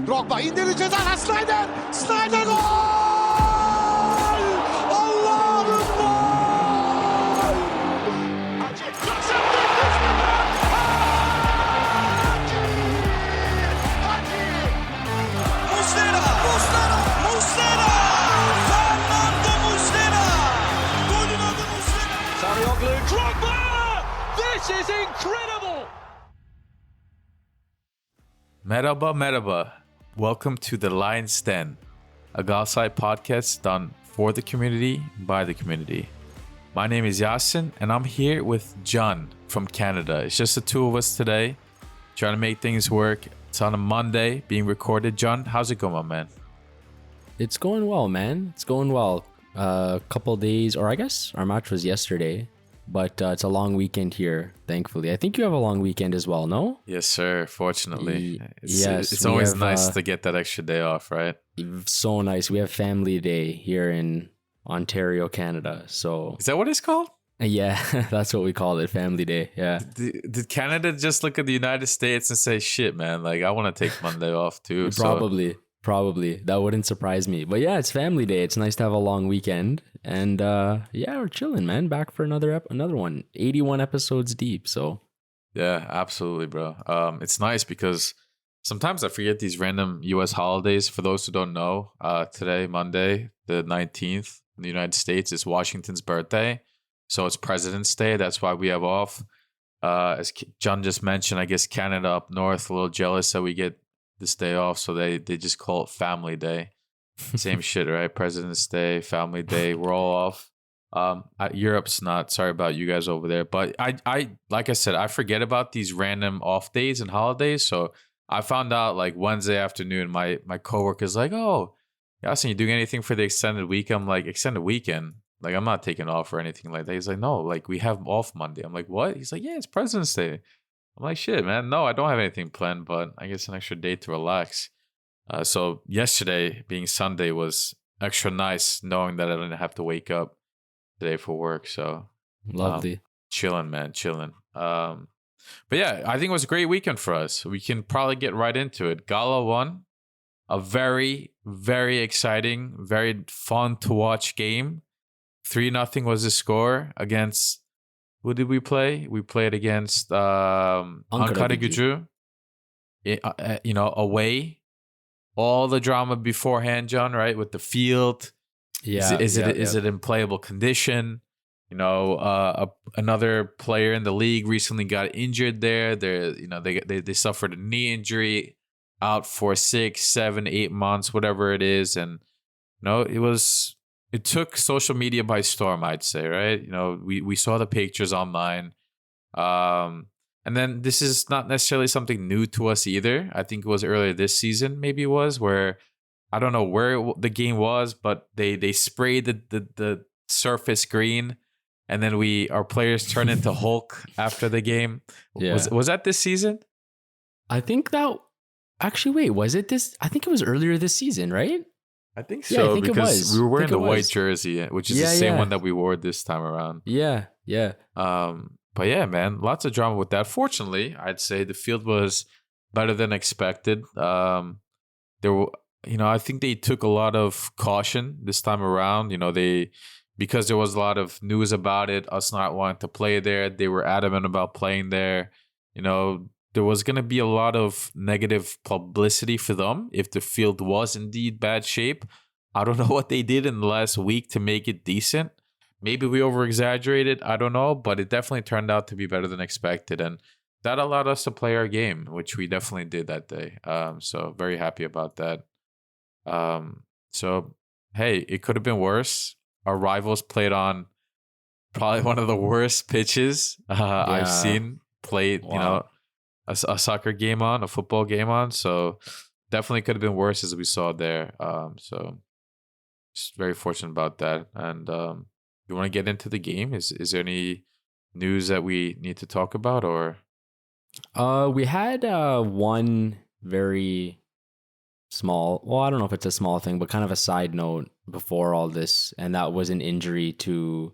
Drogba indirdi ceza. Snyder. Snyder gol! Allah'ım gol! Muslera. Fernando Muslera. Golün adı Muslera. Sarıyoglu. Drogba. This is incredible. Merhaba. Welcome to the Lion's Den, a Galatasaray podcast done for the community, by the community. My name is Yasin, and I'm here with Can from Canada. It's just the two of us today, trying to make things work. It's on a Monday, being recorded. Can, how's it going, my man? It's going well, man. It's going well. A couple days, or I guess our match was yesterday, but it's a long weekend here, thankfully. I think you have a long weekend as well, no? Yes, sir. Fortunately. Yes. It's always nice to get that extra day off, right? So nice. We have Family Day here in Ontario, Canada. So Is that what it's called? yeah, that's what we call it, Family Day. Yeah. Did Canada just look at the United States and say, shit, man, like I want to take Monday off too? Probably. That wouldn't surprise me. But yeah, it's Family Day. It's nice to have a long weekend. And yeah, we're chilling, man. Back for another one. 81 episodes deep. So Yeah, absolutely, bro. It's nice because sometimes I forget these random US holidays. For those who don't know, today, Monday, the 19th in the United States, is Washington's birthday. So it's President's Day. That's why we have off. As John just mentioned, I guess Canada up north, a little jealous that we get this day off. So they just call it Family Day. Same shit, right? President's Day, Family Day, we're all off. Europe's not. Sorry about you guys over there. But I like I said, I forget about these random off days and holidays. So I found out like Wednesday afternoon, my coworker's like, oh, Yasin, you doing anything for the extended week? I'm like, extended weekend? Like, I'm not taking off or anything like that. He's like, no, like we have off Monday. I'm like, what? He's like, yeah, it's President's Day. I'm like, shit, man. No, I don't have anything planned, but I guess an extra day to relax. So yesterday, being Sunday, was extra nice knowing that I didn't have to wake up today for work. So lovely. Chilling, man, chilling. But yeah, I think it was a great weekend for us. We can probably get right into it. Gala won. A very, very exciting, very fun to watch game. 3-0 was the score against, who did we play? We played against Ankaragucu. Away. All the drama beforehand, John, right? With the field. Yeah. Is it in playable condition? Another player in the league recently got injured there. They suffered a knee injury, out for 6, 7, 8 months, whatever it is. And it took social media by storm, I'd say, right? We saw the pictures online. And then this is not necessarily something new to us either. I think it was earlier this season, maybe it was, where I don't know where the game was, but they sprayed the surface green, and then our players turned into Hulk after the game. Yeah. Was that this season? I think that actually, wait, was it this? I think it was earlier this season, right? I think Yeah, so, I think it because was. we were I wearing think the it white was. jersey, which is Yeah, the same yeah. one that we wore this time around. Yeah. But yeah, man, lots of drama with that. Fortunately, I'd say the field was better than expected. I think they took a lot of caution this time around. Because there was a lot of news about it, us not wanting to play there. They were adamant about playing there. There was going to be a lot of negative publicity for them if the field was indeed bad shape. I don't know what they did in the last week to make it decent. Maybe we over-exaggerated, I don't know, but it definitely turned out to be better than expected. And that allowed us to play our game, which we definitely did that day. So very happy about that. So, hey, it could have been worse. Our rivals played on probably one of the worst pitches I've seen played, Wow. a soccer game on, a football game on. So definitely could have been worse, as we saw there. So just very fortunate about that. And you want to get into the game? Is there any news that we need to talk about, or? We had one very small, well, I don't know if it's a small thing, but kind of a side note before all this, and that was an injury to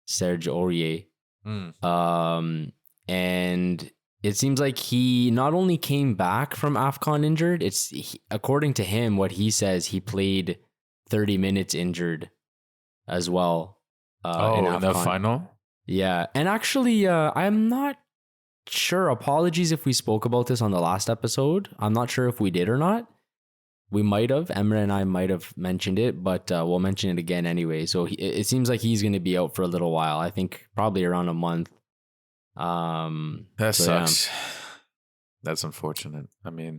Serge Aurier. And It seems like he not only came back from AFCON injured, according to him, what he says, he played 30 minutes injured as well. In the final? Yeah. And actually, I'm not sure. Apologies if we spoke about this on the last episode. I'm not sure if we did or not. We might have. Emre and I might have mentioned it, but we'll mention it again anyway. So it seems like he's going to be out for a little while. I think probably around a month. That sucks. Yeah. That's unfortunate.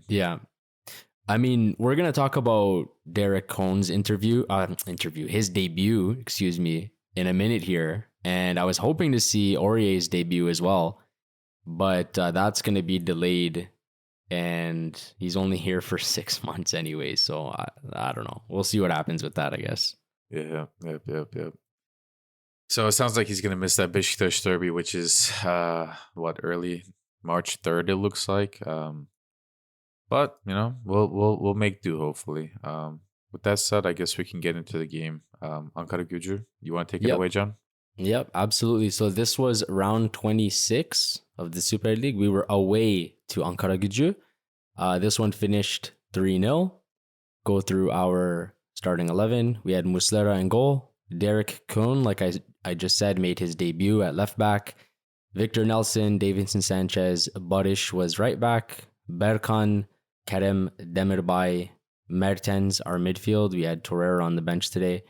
Yeah. We're going to talk about Derek Cohn's his debut, in a minute here. And I was hoping to see Aurier's debut as well, but that's going to be delayed. And he's only here for 6 months anyway. So I don't know. We'll see what happens with that, I guess. Yeah. Yep. So it sounds like he's going to miss that Beşiktaş derby, which is, early March 3rd, it looks like. But, we'll make do, hopefully. With that said, I guess we can get into the game. Ankaragucu, you want to take it away, John? Yep, absolutely. So this was round 26 of the Super League. We were away to Ankaragucu. This one finished 3-0. Go through our starting 11. We had Muslera in goal. Derek Cohn, like I just said, made his debut at left back. Victor Nelson, Davinson Sanchez, Barış was right back. Berkan, Kerem Demirbay, Mertens, our midfield. We had Torreira on the bench today.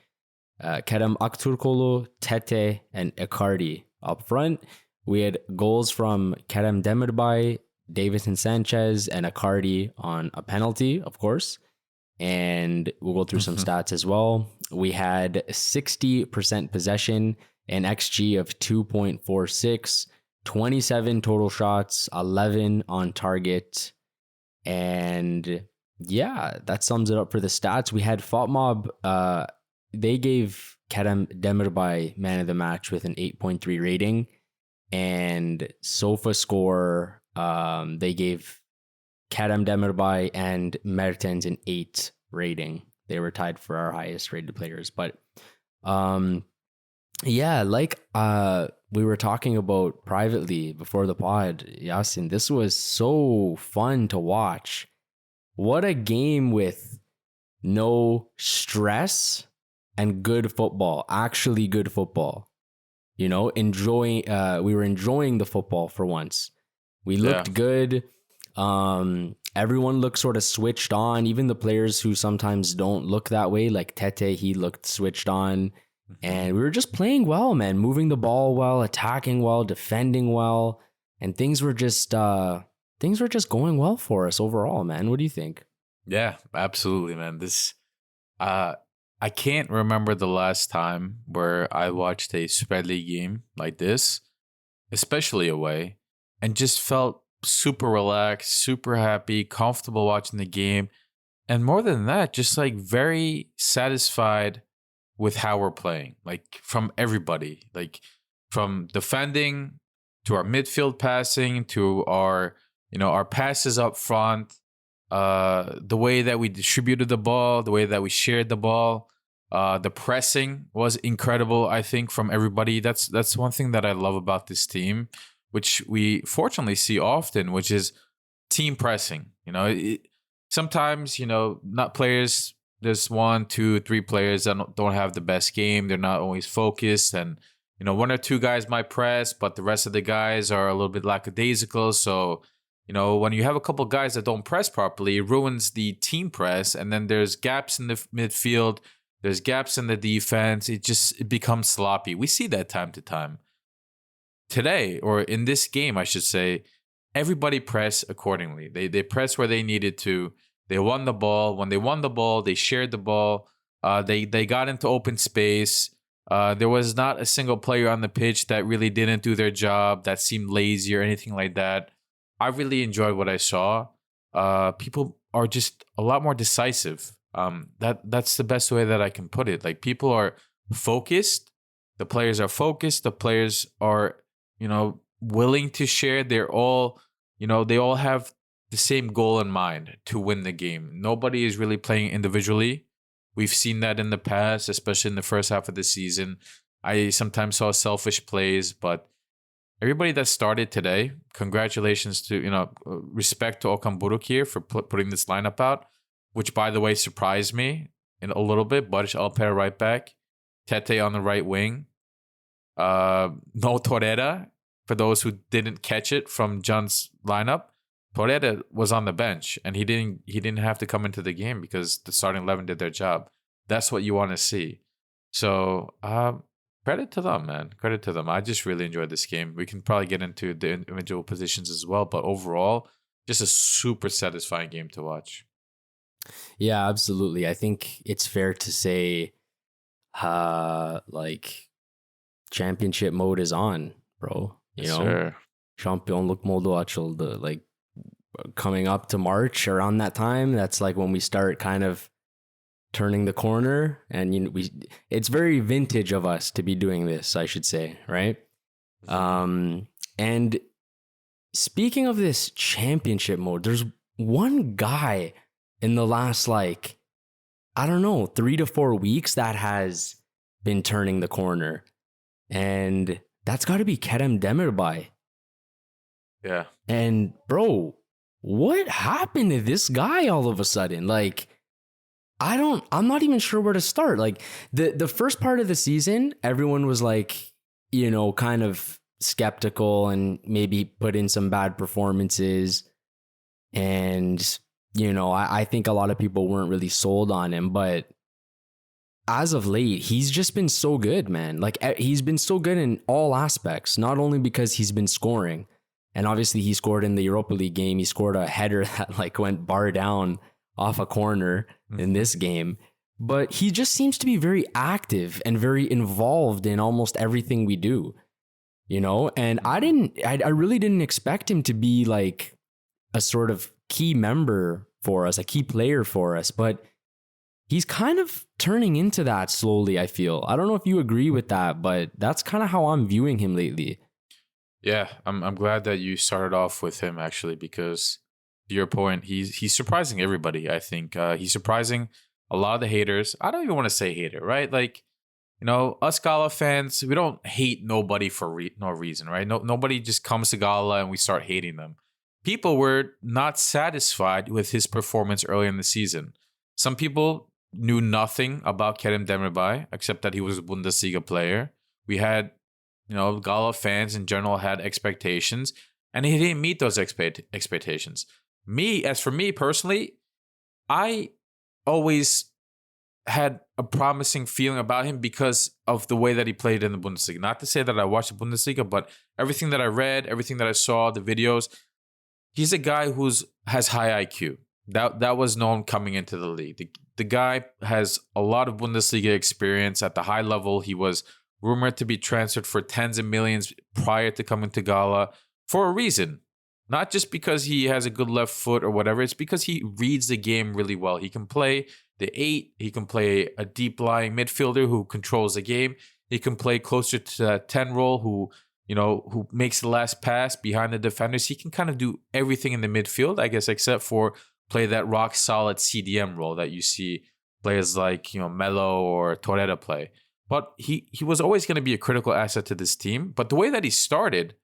Kerem Aktürkoğlu, Tete, and Icardi up front. We had goals from Kerem Demirbay, Davinson Sanchez, and Icardi on a penalty, of course. And we'll go through some stats as well. We had 60% possession, an XG of 2.46, 27 total shots, 11 on target. And yeah, that sums it up for the stats. We had FotMob, they gave Kerem Demirbay man of the match with an 8.3 rating. And SofaScore, they gave Kerem Demirbay and Mertens an 8 rating. They were tied for our highest rated players. But yeah, like we were talking about privately before the pod, Yasin, this was so fun to watch. What a game with no stress and good football, actually good football. We were enjoying the football for once. We looked good. Everyone looked sort of switched on, even the players who sometimes don't look that way, like Tete, he looked switched on. And we were just playing well, man, moving the ball well, attacking well, defending well, and things were just going well for us overall, man. What do you think? Yeah, absolutely, man. I can't remember the last time where I watched a Super League game like this, especially away, and just felt super relaxed, super happy, comfortable watching the game. And more than that, just like very satisfied with how we're playing, like from everybody, like from defending to our midfield passing to our passes up front, the way that we distributed the ball, the way that we shared the ball, the pressing was incredible. I think from everybody, that's one thing that I love about this team, which we fortunately see often, which is team pressing. Sometimes, not players, there's 1, 2, 3 players that don't have the best game. They're not always focused. And, 1 or 2 guys might press, but the rest of the guys are a little bit lackadaisical. So, when you have a couple guys that don't press properly, it ruins the team press. And then there's gaps in the midfield. There's gaps in the defense. It becomes sloppy. We see that time to time. Today, or in this game, I should say, everybody pressed accordingly. They pressed where they needed to. They won the ball. When they won the ball, they shared the ball. They got into open space. There was not a single player on the pitch that really didn't do their job, that seemed lazy or anything like that. I really enjoyed what I saw. People are just a lot more decisive. That's the best way that I can put it. Like, people are focused. The players are focused. The players are, willing to share. They're all, they all have the same goal in mind, to win the game. Nobody is really playing individually. We've seen that in the past, especially in the first half of the season. I sometimes saw selfish plays, but everybody that started today, congratulations to, respect to Okan Buruk here for putting this lineup out, which, by the way, surprised me in a little bit. Barış Alper right back, Tete on the right wing. No Torreira, for those who didn't catch it from John's lineup. Torreira was on the bench, and he didn't have to come into the game because the starting 11 did their job. That's what you want to see. So, credit to them, man. Credit to them. I just really enjoyed this game. We can probably get into the individual positions as well, but overall, just a super satisfying game to watch. Yeah, absolutely. I think it's fair to say, championship mode is on, bro. You know, sure. Şampiyonluk modu açıldı. Like, coming up to March, around that time, that's like when we start kind of turning the corner, and it's very vintage of us to be doing this, I should say, right? And speaking of this championship mode, there's one guy in the last 3 to 4 weeks that has been turning the corner, and that's got to be Kerem Demirbay. Yeah. And bro, what happened to this guy all of a sudden? Like, I'm not even sure where to start. Like, the first part of the season, everyone was like, kind of skeptical and maybe put in some bad performances. And, I think a lot of people weren't really sold on him. But as of late, he's just been so good, man. Like, he's been so good in all aspects, not only because he's been scoring. And obviously he scored in the Europa League game. He scored a header that went bar down off a corner in this game. But he just seems to be very active and very involved in almost everything we do, And I really didn't expect him to be like a sort of key member for us, a key player for us. But he's kind of turning into that slowly, I feel. I don't know if you agree with that, but that's kind of how I'm viewing him lately. Yeah, I'm glad that you started off with him, actually, because to your point, he's surprising everybody, I think. He's surprising a lot of the haters. I don't even want to say hater, right? Like, us Gala fans, we don't hate nobody for no reason, right? Nobody just comes to Gala and we start hating them. People were not satisfied with his performance early in the season. Some people knew nothing about Kerem Demirbay, except that he was a Bundesliga player. We had Gala fans in general had expectations, and he didn't meet those expectations. As for me personally, I always had a promising feeling about him because of the way that he played in the Bundesliga. Not to say that I watched the Bundesliga, but everything that I read, everything that I saw, the videos, he's a guy has high IQ. That was known coming into the league. The guy has a lot of Bundesliga experience at the high level. He was rumored to be transferred for tens of millions prior to coming to Gala for a reason. Not just because he has a good left foot or whatever. It's because he reads the game really well. He can play the 8. He can play a deep-lying midfielder who controls the game. He can play closer to that 10 role who makes the last pass behind the defenders. He can kind of do everything in the midfield, I guess, except for play that rock-solid CDM role that you see players like Melo or Torreira play. But he was always going to be a critical asset to this team. But the way that he started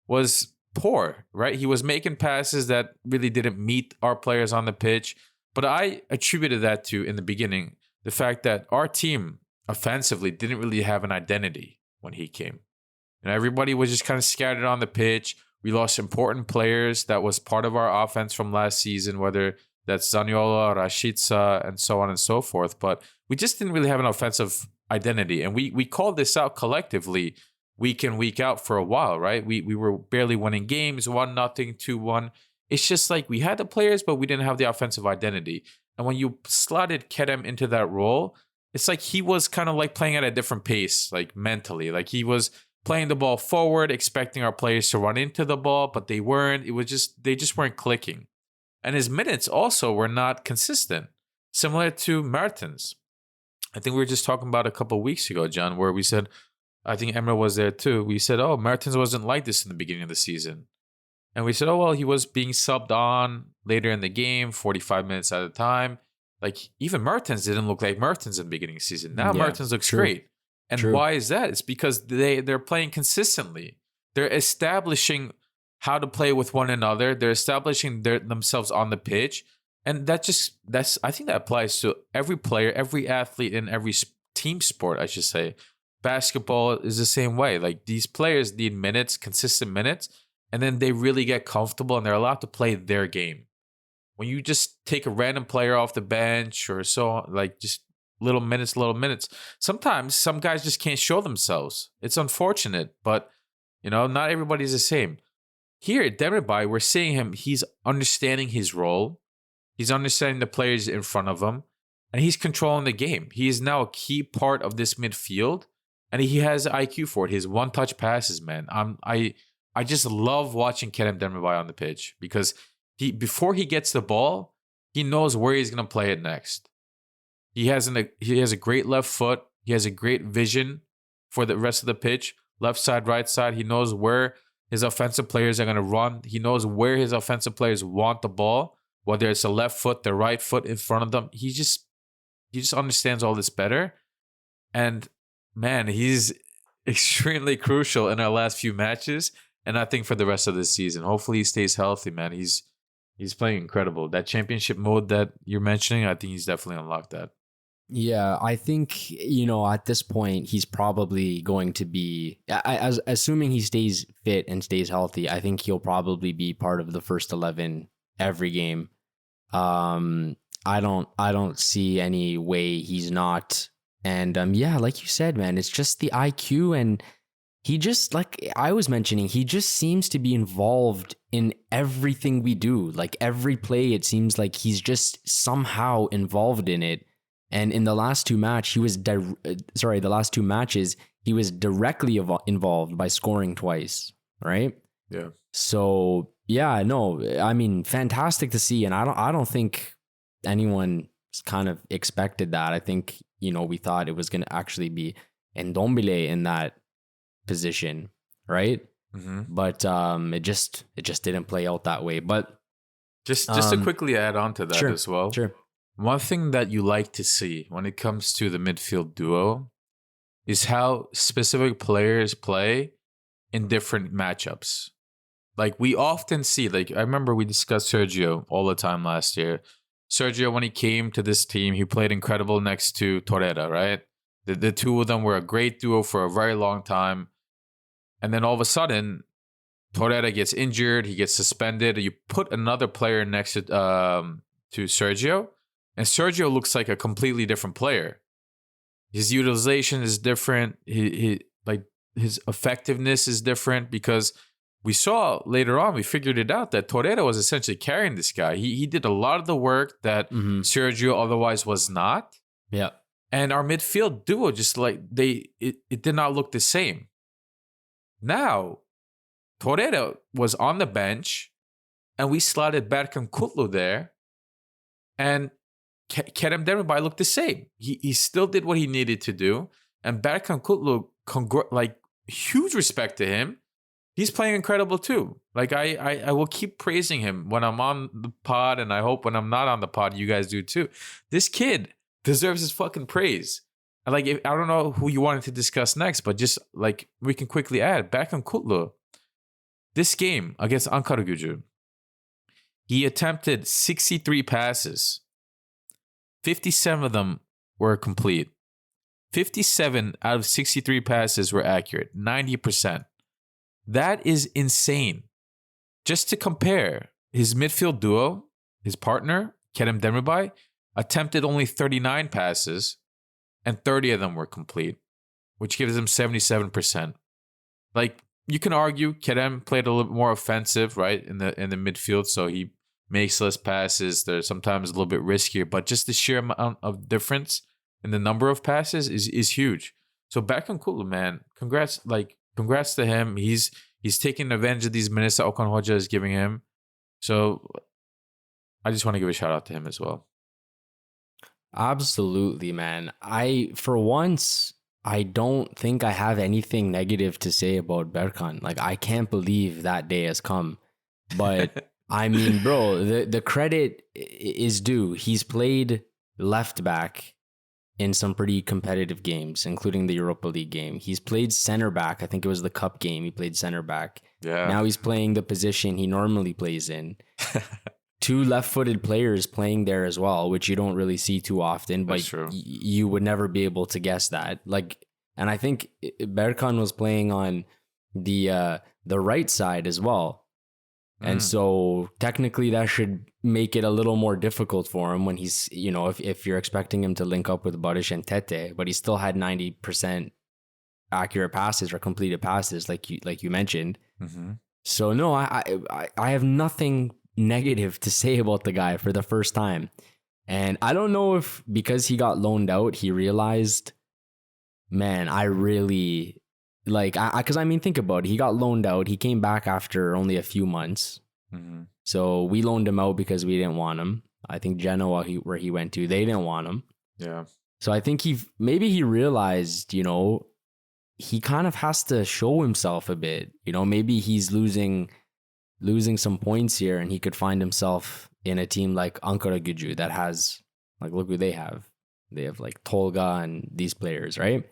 was poor, right? He was making passes that really didn't meet our players on the pitch. But I attributed that to, in the beginning, the fact that our team offensively didn't really have an identity when he came. Everybody was just kind of scattered on the pitch. We lost important players that was part of our offense from last season, whether that's Zaniolo, Rashica, and so on and so forth. But we just didn't really have an offensive identity. And we called this out collectively week in, week out for a while, right? We were barely winning games, 1-0, 2-1. It's just like we had the players, but we didn't have the offensive identity. And when you slotted Kerem into that role, it's like he was kind of like playing at a different pace, like mentally. Like he was playing the ball forward, expecting our players to run into the ball, but they weren't. They just weren't clicking. And his minutes also were not consistent, similar to Mertens. I think we were just talking about a couple of weeks ago, John, where we said, I think Emre was there too. We said, Mertens wasn't like this in the beginning of the season. And we said, he was being subbed on later in the game, 45 minutes at a time. Like, even Mertens didn't look like Mertens in the beginning of the season. Now Mertens looks great. And why is that? It's because they're playing consistently. They're establishing how to play with one another. They're establishing themselves on the pitch. And I think that applies to every player, every athlete in every team sport, I should say. Basketball is the same way. Like, these players need minutes, consistent minutes, and then they really get comfortable and they're allowed to play their game. When you just take a random player off the bench or so, like just little minutes, sometimes some guys just can't show themselves. It's unfortunate, but not everybody's the same. Here at Demirbay, we're seeing him. He's understanding his role. He's understanding the players in front of him, and he's controlling the game. He is now a key part of this midfield, and he has IQ for it. His one-touch passes, man. I just love watching Kerem Demirbay on the pitch because before he gets the ball, he knows where he's going to play it next. He has a great left foot. He has a great vision for the rest of the pitch. Left side, right side. He knows where his offensive players are going to run. He knows where his offensive players want the ball, whether it's the left foot, the right foot in front of them. He just understands all this better. And man, he's extremely crucial in our last few matches. And I think for the rest of this season, hopefully he stays healthy, man. He's playing incredible. That championship mode that you're mentioning, I think he's definitely unlocked that. Yeah, I think, at this point, he's probably going to be, assuming he stays fit and stays healthy, I think he'll probably be part of the first 11 every game. I don't see any way he's not. And like you said, man, it's just the IQ, and he just, like I was mentioning, he just seems to be involved in everything we do. Like every play, it seems like he's just somehow involved in it. And in the last two matches, he was directly involved by scoring twice, right? Yeah. So yeah, no, I mean, fantastic to see, and I don't think anyone kind of expected that. I think we thought it was going to actually be Ndombele in that position, right? Mm-hmm. But it just didn't play out that way. But just to quickly add on to that as well. Sure. One thing that you like to see when it comes to the midfield duo is how specific players play in different matchups. Like, we often see, like, I remember we discussed Sergio all the time last year. Sergio, when he came to this team, he played incredible next to Torreira, right? The two of them were a great duo for a very long time. And then all of a sudden, Torreira gets injured, he gets suspended. You put another player next to Sergio, and Sergio looks like a completely different player. His utilization is different. His effectiveness is different, because we saw later on, we figured it out that Torreira was essentially carrying this guy. He did a lot of the work that Sergio otherwise was not. Yeah. And our midfield duo, just like it did not look the same. Now, Torreira was on the bench, and we slotted Berkan Kutlu there, and Kerem Demirbay looked the same. He still did what he needed to do, and Berkan Kutlu, huge respect to him. He's playing incredible too. Like, I will keep praising him when I'm on the pod, and I hope when I'm not on the pod, you guys do too. This kid deserves his fucking praise. And I don't know who you wanted to discuss next, but just like we can quickly add, Berkan Kutlu, this game against Ankaragucu, he attempted 63 passes. 57 of them were complete. 57 out of 63 passes were accurate. 90%. That is insane. Just to compare, his midfield duo, his partner, Kerem Demirbay, attempted only 39 passes, and 30 of them were complete, which gives him 77%. Like, you can argue Kerem played a little bit more offensive, right, in the midfield, so he makes less passes. They're sometimes a little bit riskier, but just the sheer amount of difference in the number of passes is huge. So Berkan Kutlu, man, congrats to him. He's taking advantage of these minutes that Okan Hoca is giving him. So I just want to give a shout out to him as well. Absolutely, man. For once, I don't think I have anything negative to say about Berkan. Like, I can't believe that day has come. But I mean, bro, the credit is due. He's played left back in some pretty competitive games, including the Europa League game. He's played center back. I think it was the cup game. He played center back. Yeah. Now he's playing the position he normally plays in. Two left-footed players playing there as well, which you don't really see too often, but you would never be able to guess that. And I think Berkan was playing on the right side as well. And so technically that should make it a little more difficult for him when he's, if you're expecting him to link up with Barış and Tete, but he still had 90% accurate passes or completed passes, like you mentioned. Mm-hmm. So no, I have nothing negative to say about the guy for the first time. And I don't know if because he got loaned out, he realized, man, I really because think about it. He got loaned out. He came back after only a few months. Mm-hmm. So we loaned him out because we didn't want him. I think Genoa, where he went to, they didn't want him. Yeah. So I think he realized, he kind of has to show himself a bit. Maybe he's losing some points here, and he could find himself in a team like Ankaragucu that has, look who they have. They have Tolga and these players, right?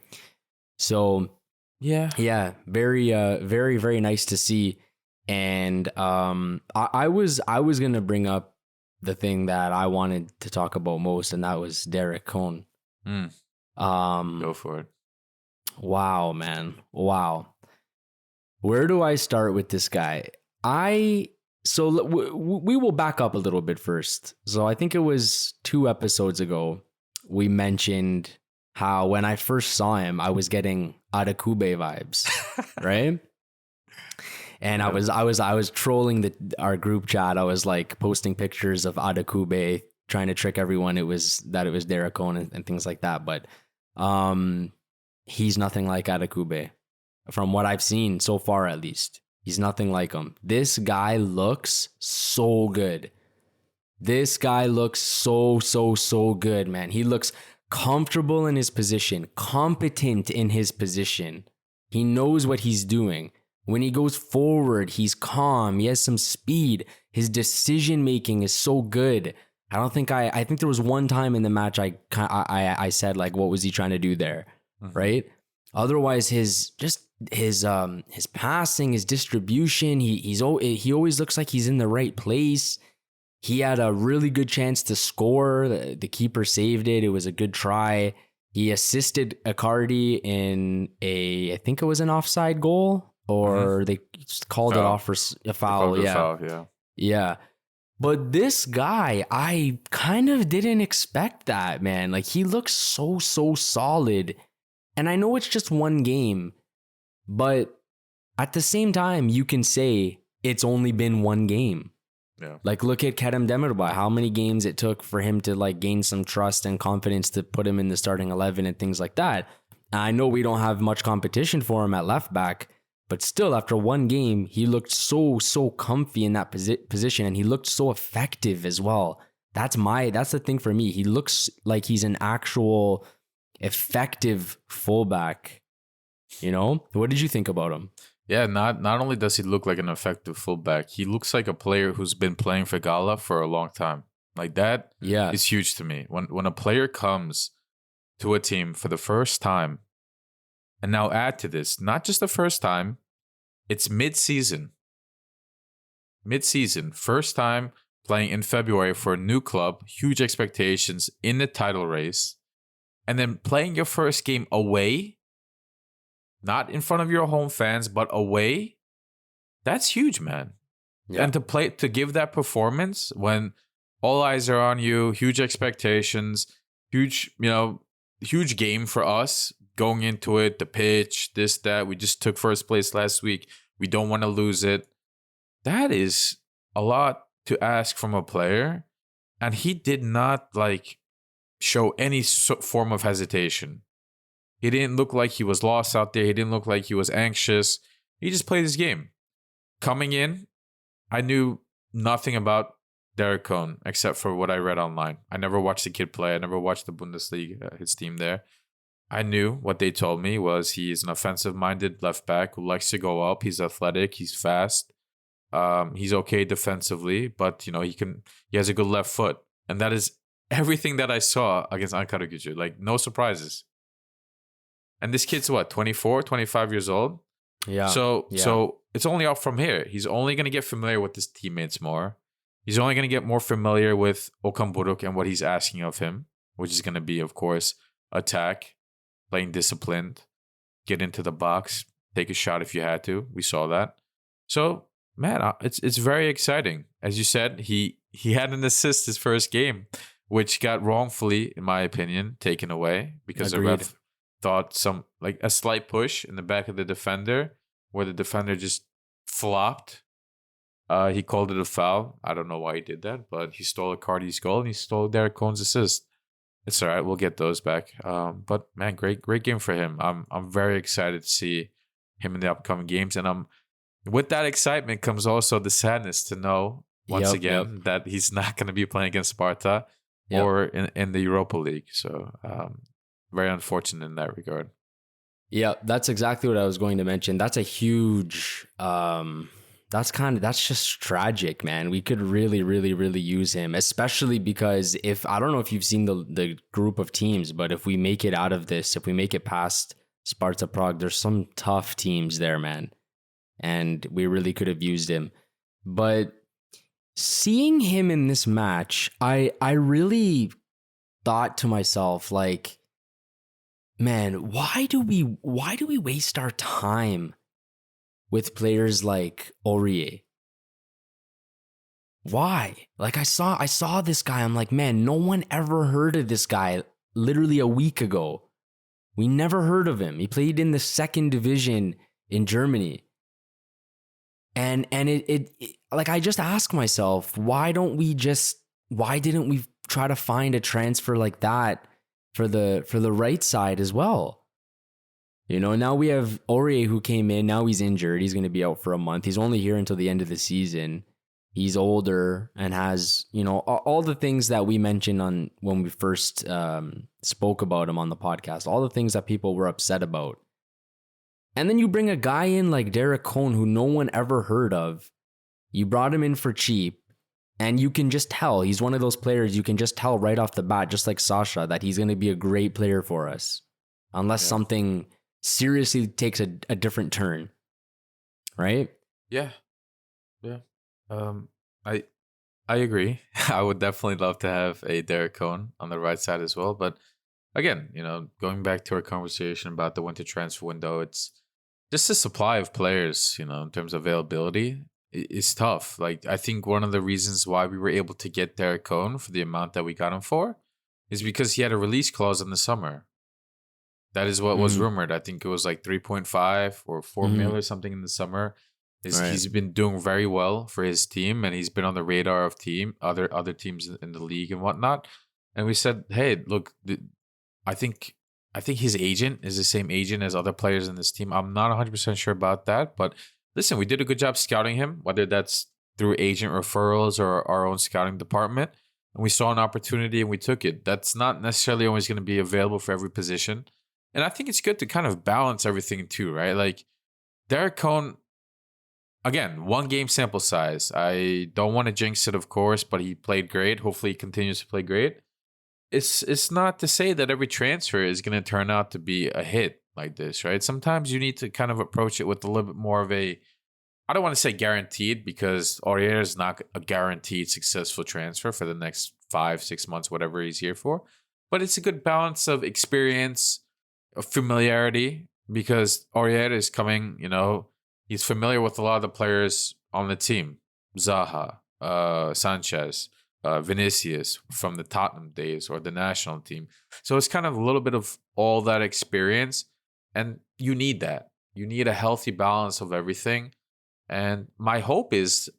So yeah, very, very, very nice to see. And I was gonna bring up the thing that I wanted to talk about most, and that was Derek Cohn. Go for it. Wow, man. Wow. Where do I start with this guy? So we will back up a little bit first. So I think it was 2 episodes ago, we mentioned how when I first saw him, I was getting Adekube vibes, right? And I was trolling our group chat. I was posting pictures of Adekube, trying to trick everyone. It was Derek Cohn and things like that. But he's nothing like Adekube, from what I've seen so far, at least. He's nothing like him. This guy looks so good. This guy looks so good, man. He looks comfortable in his position, competent in his position. He knows what he's doing. When he goes forward, he's calm. He has some speed. His decision making is so good. I think there was one time in the match I said what was he trying to do there, right? Otherwise, his passing, his distribution, he always looks like he's in the right place. He had a really good chance to score. The keeper saved it. It was a good try. He assisted Icardi in I think it was an offside goal, or they called it off for a foul. Yeah. But this guy, I kind of didn't expect that, man. He looks so solid. And I know it's just one game, but at the same time, you can say it's only been one game. Yeah. Look at Kerem Demirbay, how many games it took for him to gain some trust and confidence to put him in the starting 11 and things like that. I know we don't have much competition for him at left back, but still, after one game, he looked so comfy in that position, and he looked so effective as well. That's the thing for me. He looks like he's an actual effective fullback. What did you think about him? Yeah, not only does he look like an effective fullback, he looks like a player who's been playing for Gala for a long time. That is huge to me. When a player comes to a team for the first time, and now add to this, not just the first time, it's mid-season. First time playing in February for a new club, huge expectations in the title race, and then playing your first game away, not in front of your home fans, but away. That's huge, man. Yeah. And to give that performance when all eyes are on you, huge expectations, huge game for us going into it, the pitch, this, that. We just took first place last week. We don't want to lose it. That is a lot to ask from a player. And he did not show any form of hesitation. He didn't look like he was lost out there. He didn't look like he was anxious. He just played his game. Coming in, I knew nothing about Derek Cohn except for what I read online. I never watched the kid play. I never watched the Bundesliga, his team there. I knew what they told me was he's an offensive-minded left back who likes to go up. He's athletic. He's fast. He's okay defensively, but he has a good left foot, and that is everything that I saw against Ankaragucu. Like, no surprises. And this kid's what, 24, 25 years old? Yeah. So it's only up from here. He's only going to get familiar with his teammates more. He's only going to get more familiar with Okan Buruk and what he's asking of him, which is going to be, of course, attack, playing disciplined, get into the box, take a shot if you had to. We saw that. So, man, it's very exciting. As you said, he had an assist his first game, which got wrongfully, in my opinion, taken away because Agreed. the ref thought a slight push in the back of the defender where the defender just flopped. He called it a foul. I don't know why he did that, but he stole a Cardi's goal and he stole Derek Cohn's assist. It's all right. We'll get those back. But man, great game for him. I'm very excited to see him in the upcoming games, and with that excitement comes also the sadness to know once again that he's not going to be playing against Sparta or in the Europa League. So very unfortunate in that regard. Yeah, that's exactly what I was going to mention. That's a huge, that's just tragic, man. We could really, really, really use him, especially because I don't know if you've seen the group of teams, but if we make it out of this, if we make it past Sparta Prague, there's some tough teams there, man. And we really could have used him. But seeing him in this match, I really thought to myself, like, man, why do we waste our time with players like Aurier? Why? Like, I saw this guy. I'm like, man, no one ever heard of this guy literally a week ago. We never heard of him. He played in the second division in Germany. And it like, I just ask myself, why didn't we try to find a transfer like that for the right side as well? You know, now we have Aurier who came in. Now he's injured. He's going to be out for a month. He's only here until the end of the season. He's older and has, you know, all the things that we mentioned on when we first spoke about him on the podcast, all the things that people were upset about. And then you bring a guy in like Derek Cohn, who no one ever heard of. You brought him in for cheap, and you can just tell he's one of those players. You can just tell right off the bat, just like Sasha, that he's going to be a great player for us, unless something seriously takes a different turn, right? Yeah. I agree. I would definitely love to have a Derek Cohn on the right side as well. But again, you know, going back to our conversation about the winter transfer window, it's just the supply of players, you know, in terms of availability is tough. Like, I think one of the reasons why we were able to get Derek Cohn for the amount that we got him for is because he had a release clause in the summer. That is what was rumored. I think it was like 3.5 or 4 mil or something in the summer. He's been doing very well for his team, and he's been on the radar of other teams in the league and whatnot. And we said, hey, look, I think his agent is the same agent as other players in this team. I'm not 100% sure about that, but listen, we did a good job scouting him, whether that's through agent referrals or our own scouting department. And we saw an opportunity and we took it. That's not necessarily always going to be available for every position. And I think it's good to kind of balance everything too, right? Like, Derek Cohn, again, 1 game sample size. I don't want to jinx it, of course, but he played great. Hopefully he continues to play great. It's not to say that every transfer is going to turn out to be a hit like this, right? Sometimes you need to kind of approach it with a little bit more of a, I don't want to say guaranteed, because Aurier is not a guaranteed successful transfer for the next 5-6 months, whatever he's here for. But it's a good balance of experience, of familiarity, because Aurier is coming, you know, he's familiar with a lot of the players on the team. Zaha, Sanchez, Vinicius from the Tottenham days or the national team. So it's kind of a little bit of all that experience, and you need that. You need a healthy balance of everything. And my hope is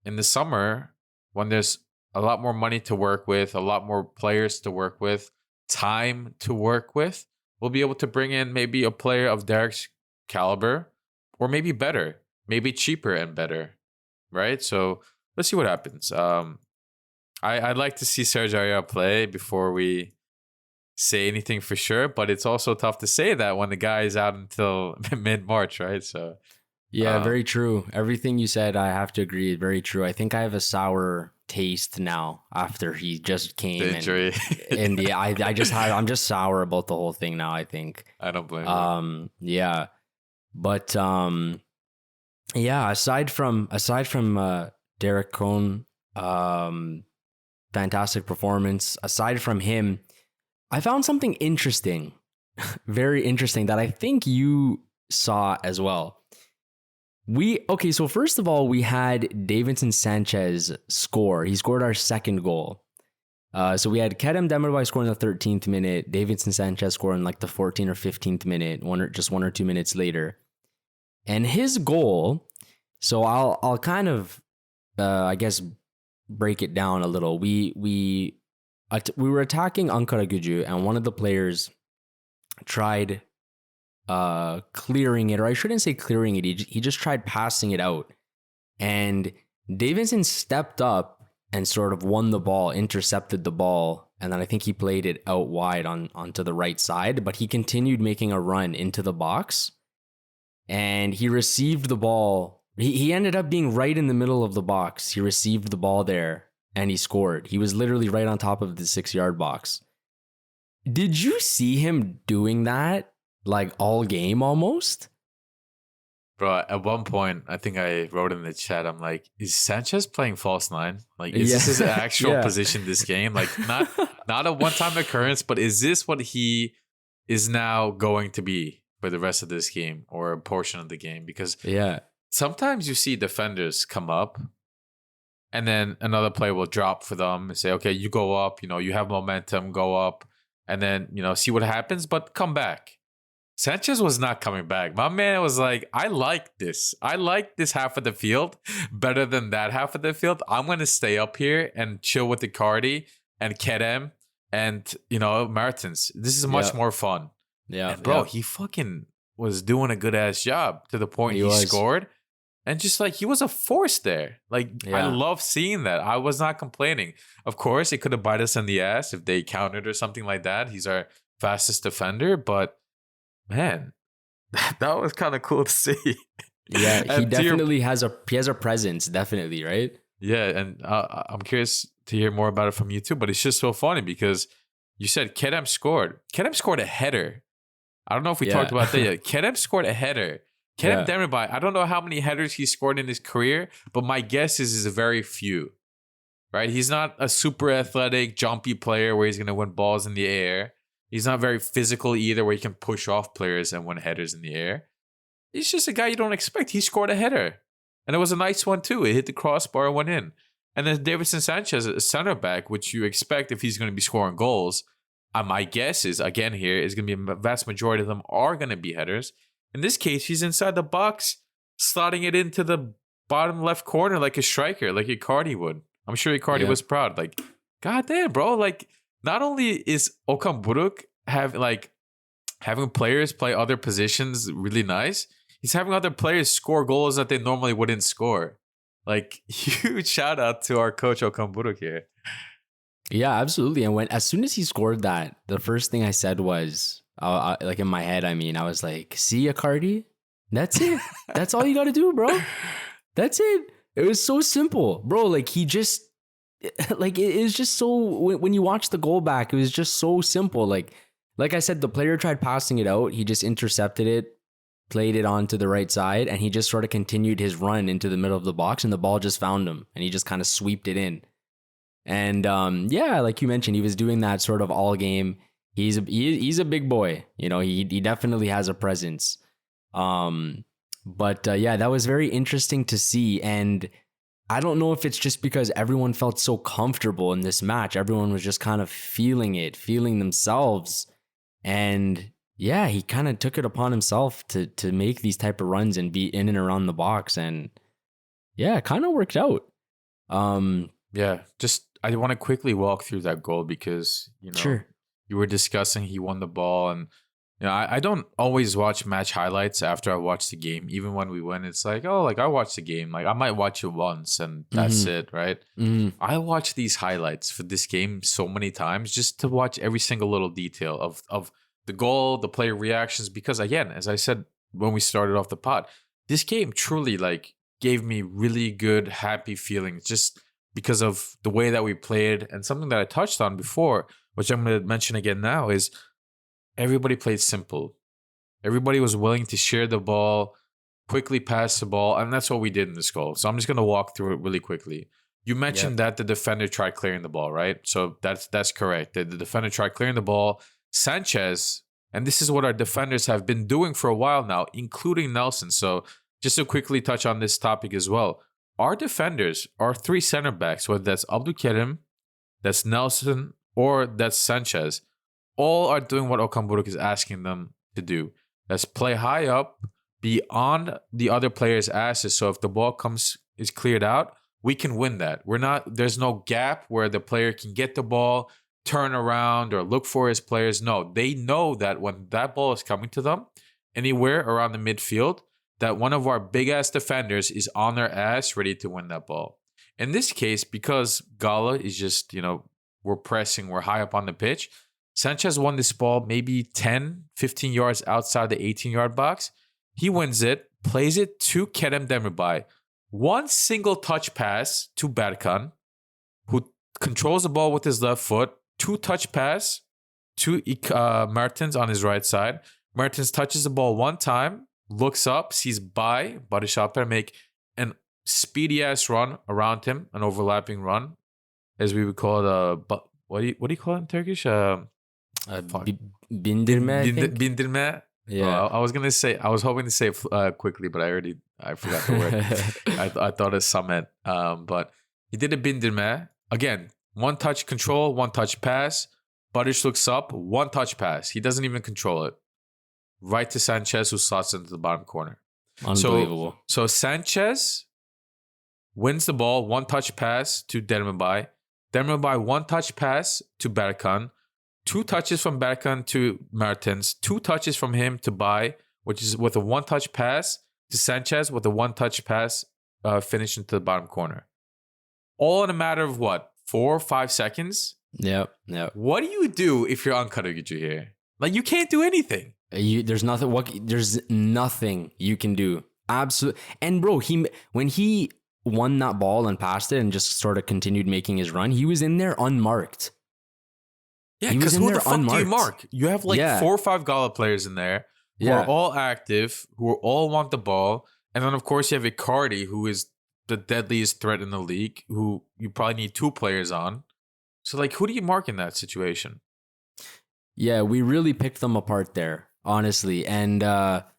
in the summer, when there's a lot more money to work with, a lot more players to work with, time to work with, we'll be able to bring in maybe a player of Derek's caliber, or maybe better, maybe cheaper and better, right? So let's see what happens. I'd like to see Serge Aurier play before we say anything for sure, but it's also tough to say that when the guy is out until mid-March, right? So yeah, very true. Everything you said, I have to agree. Very true. I think I have a sour taste now after he just came. The injury. I'm just sour about the whole thing now, I think. I don't blame you. Yeah. But yeah, aside from Derek Cohn, fantastic performance. Aside from him, I found something interesting, very interesting, that I think you saw as well. So first of all, we had Davinson Sanchez score. He scored our second goal. So we had Kerem Demirbay scoring in the 13th minute, Davinson Sanchez scoring like the 14th or 15th minute, just 1 or 2 minutes later. And his goal, so I'll kind of, I guess, break it down a little. We were attacking Ankaragucu, and one of the players tried clearing it, or I shouldn't say clearing it. He just tried passing it out, and Davinson stepped up and sort of won the ball, intercepted the ball, and then I think he played it out wide onto the right side. But he continued making a run into the box, and he received the ball. He ended up being right in the middle of the box. He received the ball there, and he scored. He was literally right on top of the 6-yard box. Did you see him doing that? Like all game almost? Bro, at one point, I think I wrote in the chat, I'm like, is Sanchez playing false nine? Like, is this his actual position this game? Like, not a one-time occurrence, but is this what he is now going to be for the rest of this game or a portion of the game? Because sometimes you see defenders come up and then another player will drop for them and say, okay, you go up, you have momentum, go up, and then, see what happens, but come back. Sanchez was not coming back. My man was like, I like this. I like this half of the field better than that half of the field. I'm going to stay up here and chill with Icardi and Kerem and, Martins. This is much more fun. Yeah. And bro, he fucking was doing a good ass job to the point he scored. And just like, he was a force there. Like, I love seeing that. I was not complaining. Of course, it could have bite us in the ass if they countered or something like that. He's our fastest defender, but man, that was kind of cool to see. Yeah, he definitely has a presence, definitely, right? Yeah, and I'm curious to hear more about it from you too, but it's just so funny because you said Kerem scored. Kerem scored a header. I don't know if we talked about that yet. Kerem scored a header. Kerem Demirbay, I don't know how many headers he scored in his career, but my guess is very few, right? He's not a super athletic, jumpy player where he's going to win balls in the air. He's not very physical either, where he can push off players and win headers in the air. He's just a guy you don't expect. He scored a header. And it was a nice one, too. It hit the crossbar and went in. And then Davinson Sanchez, a center back, which you expect if he's going to be scoring goals. My guess is, again here, is going to be a vast majority of them are going to be headers. In this case, he's inside the box, slotting it into the bottom left corner like a striker, like Icardi would. I'm sure Icardi was proud. Like, goddamn, bro. Like, not only is Okan Buruk having players play other positions really nice, he's having other players score goals that they normally wouldn't score. Like, huge shout out to our coach Okan Buruk here. Yeah, absolutely. And as soon as he scored that, the first thing I said was, like in my head, I was like, see Icardi? That's it. That's all you got to do, bro. That's it. It was so simple, bro. Like he just, like it is just so, when you watch the goal back, it was just so simple. Like I said, the player tried passing it out. He just intercepted it, played it onto the right side, and he just sort of continued his run into the middle of the box, and the ball just found him, and he just kind of sweeped it in. And like you mentioned, he was doing that sort of all game. He's a big boy, he definitely has a presence. But that was very interesting to see. And I don't know if it's just because everyone felt so comfortable in this match. Everyone was just kind of feeling themselves. And he kind of took it upon himself to make these type of runs and be in and around the box. And it kind of worked out. Just I want to quickly walk through that goal because, Sure. You were discussing he won the ball, and I don't always watch match highlights after I watch the game. Even when we win, it's like, oh, like I watched the game. Like I might watch it once and that's it, right? Mm-hmm. I watch these highlights for this game so many times just to watch every single little detail of the goal, the player reactions. Because again, as I said when we started off the pod, this game truly like gave me really good, happy feelings. Just because of the way that we played, and something that I touched on before, which I'm going to mention again now, is everybody played simple. Everybody was willing to share the ball, quickly pass the ball, and that's what we did in this goal. So I'm just going to walk through it really quickly. You mentioned that the defender tried clearing the ball, right? So that's correct. The defender tried clearing the ball. Sanchez, and this is what our defenders have been doing for a while now, including Nelson. So just to quickly touch on this topic as well, our defenders, our three center backs, whether that's Abdulkerim, that's Nelson, or that's Sanchez, all are doing what Okan Buruk is asking them to do. That's play high up, be on the other player's asses. So if the ball is cleared out, we can win that. There's no gap where the player can get the ball, turn around, or look for his players. No, they know that when that ball is coming to them, anywhere around the midfield, that one of our big ass defenders is on their ass ready to win that ball. In this case, because Gala is just, we're pressing, we're high up on the pitch, Sanchez won this ball maybe 10, 15 yards outside the 18-yard box. He wins it, plays it to Kerem Demirbay. One single touch pass to Berkan, who controls the ball with his left foot. Two touch pass to Mertens on his right side. Mertens touches the ball one time, looks up, sees Barış Alper make an speedy-ass run around him, an overlapping run, as we would call it. What do you call it in Turkish? Bindirme. Bindirme. Yeah. I was hoping to say it quickly, but I forgot the word. I thought it's Samet. But he did a bindirme. Again, one touch control, one touch pass. Barış looks up, one touch pass. He doesn't even control it. Right to Sanchez, who slots into the bottom corner. Unbelievable. So Sanchez wins the ball, one touch pass to Demirbay. Demirbay, one touch pass to Berkan. Two touches from Berkan to Mertens. Two touches from him to Bay, which is with a one-touch pass to Sanchez with a one-touch pass finish into the bottom corner. All in a matter of what? 4 or 5 seconds? Yep. What do you do if you're Ankaragucu here? Like, you can't do anything. There's nothing you can do. Absolutely. And bro, when he won that ball and passed it and just sort of continued making his run, he was in there unmarked. Yeah, because who the fuck do you mark? You have 4 or 5 Gala players in there who are all active, who all want the ball. And then, of course, you have Icardi, who is the deadliest threat in the league, who you probably need 2 players on. So, who do you mark in that situation? Yeah, we really picked them apart there, honestly. And not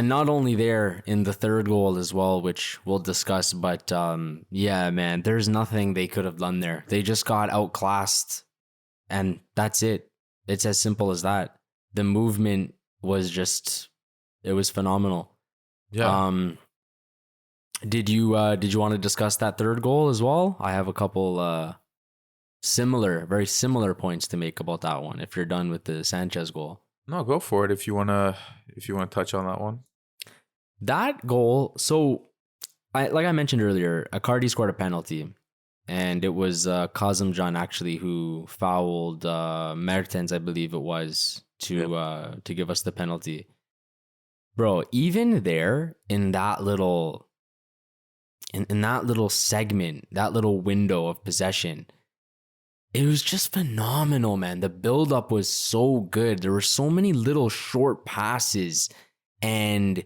only there in the third goal as well, which we'll discuss. But, yeah, man, there's nothing they could have done there. They just got outclassed. And that's it. It's as simple as that. The movement was it was phenomenal. Yeah. Did you want to discuss that third goal as well? I have a couple very similar points to make about that one. If you're done with the Sanchez goal, no, go for it. If you wanna touch on that one. That goal. So, like I mentioned earlier, Icardi scored a penalty. And it was Kazımcan actually who fouled Mertens, I believe it was, to give us the penalty. Bro, even there in that little segment, that little window of possession, it was just phenomenal, man. The build-up was so good. There were so many little short passes, and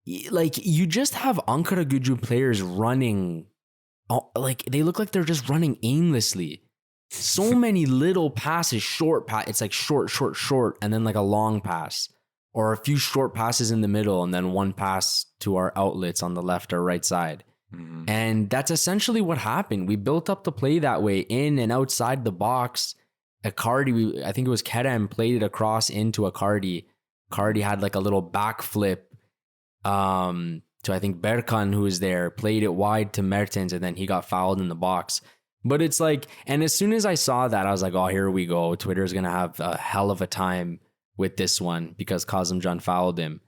you just have Ankaragucu players running. They look like they're just running aimlessly. So many little passes, it's like short, and then a long pass. Or a few short passes in the middle, and then one pass to our outlets on the left or right side. Mm-hmm. And that's essentially what happened. We built up the play that way, in and outside the box. Icardi, I think it was Kerem, played it across into Icardi. Icardi had a little backflip. To I think Berkan, who was there, played it wide to Mertens, and then he got fouled in the box. But it's and as soon as I saw that, I was like, oh, here we go. Twitter's going to have a hell of a time with this one because Kazımcan fouled him.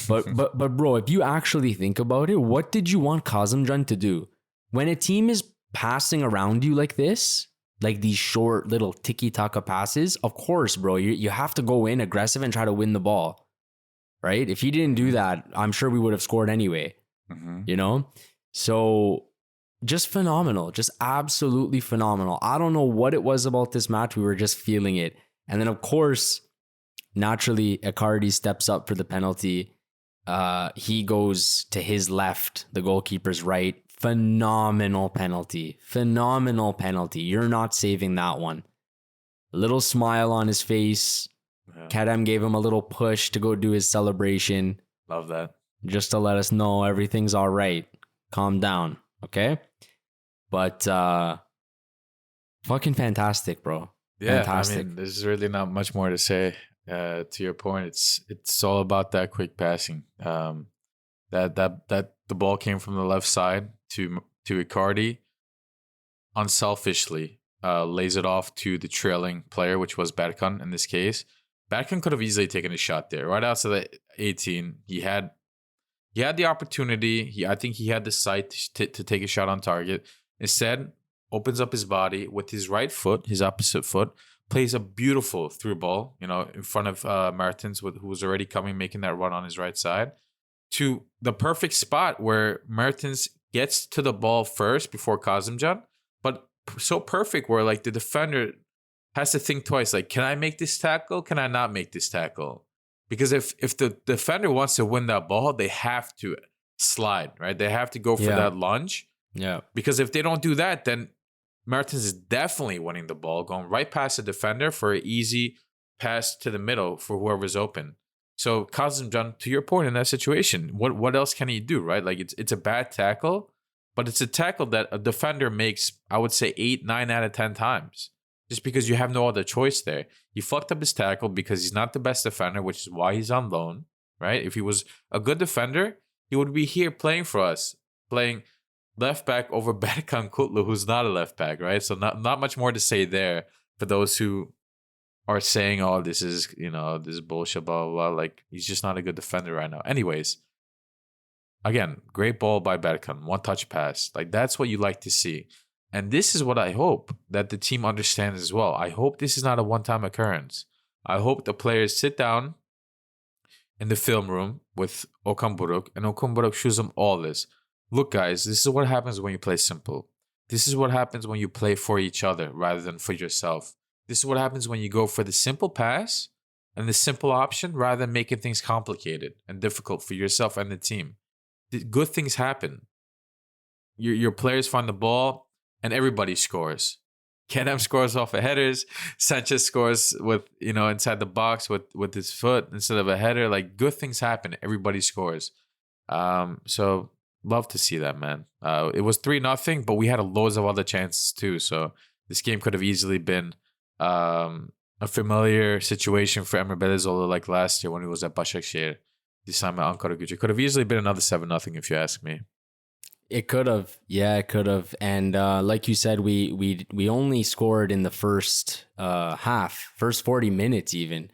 But bro, if you actually think about it, what did you want Kazımcan to do? When a team is passing around you like this, like these short little tiki-taka passes, of course, bro, you have to go in aggressive and try to win the ball. Right? If he didn't do that, I'm sure we would have scored anyway. Mm-hmm. So just phenomenal, just absolutely phenomenal. I don't know what it was about this match. We were just feeling it. And then, of course, naturally, Icardi steps up for the penalty. He goes to his left, the goalkeeper's right. Phenomenal penalty. Phenomenal penalty. You're not saving that one. A little smile on his face. Yeah. Kerem gave him a little push to go do his celebration. Love that. Just to let us know everything's all right. Calm down, okay? But fucking fantastic, bro. Yeah, fantastic. I mean, there's really not much more to say. To your point, it's all about that quick passing. That the ball came from the left side to Icardi, unselfishly lays it off to the trailing player, which was Berkan in this case. Berkan could have easily taken a shot there, right outside the 18. He had the opportunity. I think he had the sight to take a shot on target. Instead, opens up his body with his right foot, his opposite foot, plays a beautiful through ball, in front of Mertens, who was already coming, making that run on his right side, to the perfect spot where Mertens gets to the ball first before Kazımcan, but so perfect where like the defender has to think twice, like, can I make this tackle? Can I not make this tackle? Because if the defender wants to win that ball, they have to slide, right? They have to go for that lunge. Yeah. Because if they don't do that, then Mertens is definitely winning the ball, going right past the defender for an easy pass to the middle for whoever's open. So Kazımcan, to your point in that situation, what else can he do, right? Like it's a bad tackle, but it's a tackle that a defender makes, I would say 8, 9 out of 10 times. Just because you have no other choice there. He fucked up his tackle because he's not the best defender, which is why he's on loan, right? If he was a good defender, he would be here playing for us, playing left back over Berkan Kutlu, who's not a left back, right? So not much more to say there for those who are saying, oh, this is, this is bullshit, blah, blah, blah. Like, he's just not a good defender right now. Anyways, again, great ball by Berkan, one touch pass. Like, that's what you like to see. And this is what I hope that the team understands as well. I hope this is not a one-time occurrence. I hope the players sit down in the film room with Okan Buruk, and Okan Buruk shows them all this. Look, guys, this is what happens when you play simple. This is what happens when you play for each other rather than for yourself. This is what happens when you go for the simple pass and the simple option rather than making things complicated and difficult for yourself and the team. Good things happen. Your players find the ball, and everybody scores. Kerem scores off of headers. Sanchez scores with, inside the box with his foot instead of a header. Like, good things happen. Everybody scores. So love to see that, man. It was 3-0, but we had loads of other chances too. So this game could have easily been a familiar situation for Emre Belözoğlu like last year when he was at Başakşehir. This time at Ankaragucu. It could have easily been another 7-0 if you ask me. It could have. Yeah, it could have. And like you said, we only scored in the first half, first 40 minutes even.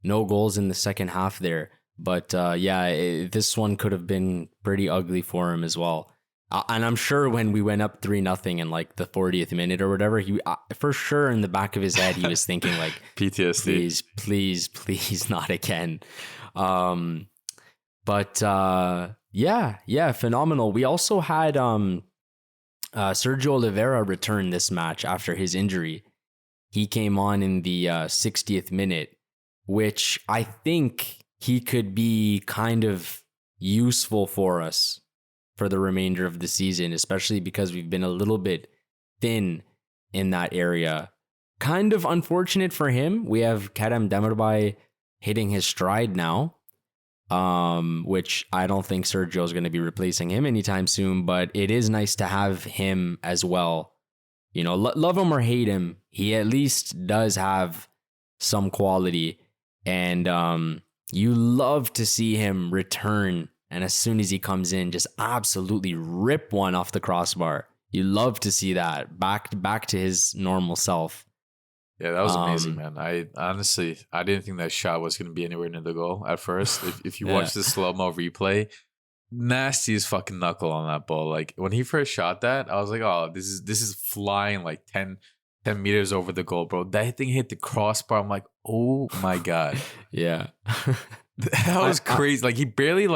No goals in the second half there. But this one could have been pretty ugly for him as well. And I'm sure when we went up 3-0 in like the 40th minute or whatever, he for sure in the back of his head, he was thinking like, PTSD. Please not again. Yeah, phenomenal. We also had Sergio Oliveira return this match after his injury. He came on in the 60th minute, which I think he could be kind of useful for us for the remainder of the season, especially because we've been a little bit thin in that area. Kind of unfortunate for him. We have Kerem Demirbay hitting his stride now. Which I don't think Sergio is going to be replacing him anytime soon, but it is nice to have him as well. Love him or hate him, he at least does have some quality, and you love to see him return, and as soon as he comes in, just absolutely rip one off the crossbar. You love to see that back to his normal self. Yeah, that was amazing, man. I didn't think that shot was going to be anywhere near the goal at first. If you watch the slow-mo replay, nasty as fucking knuckle on that ball. Like, when he first shot that, I was like, oh, this is flying like 10 meters over the goal, bro. That thing hit the crossbar. I'm like, oh my God. Yeah. That was crazy. Like, he barely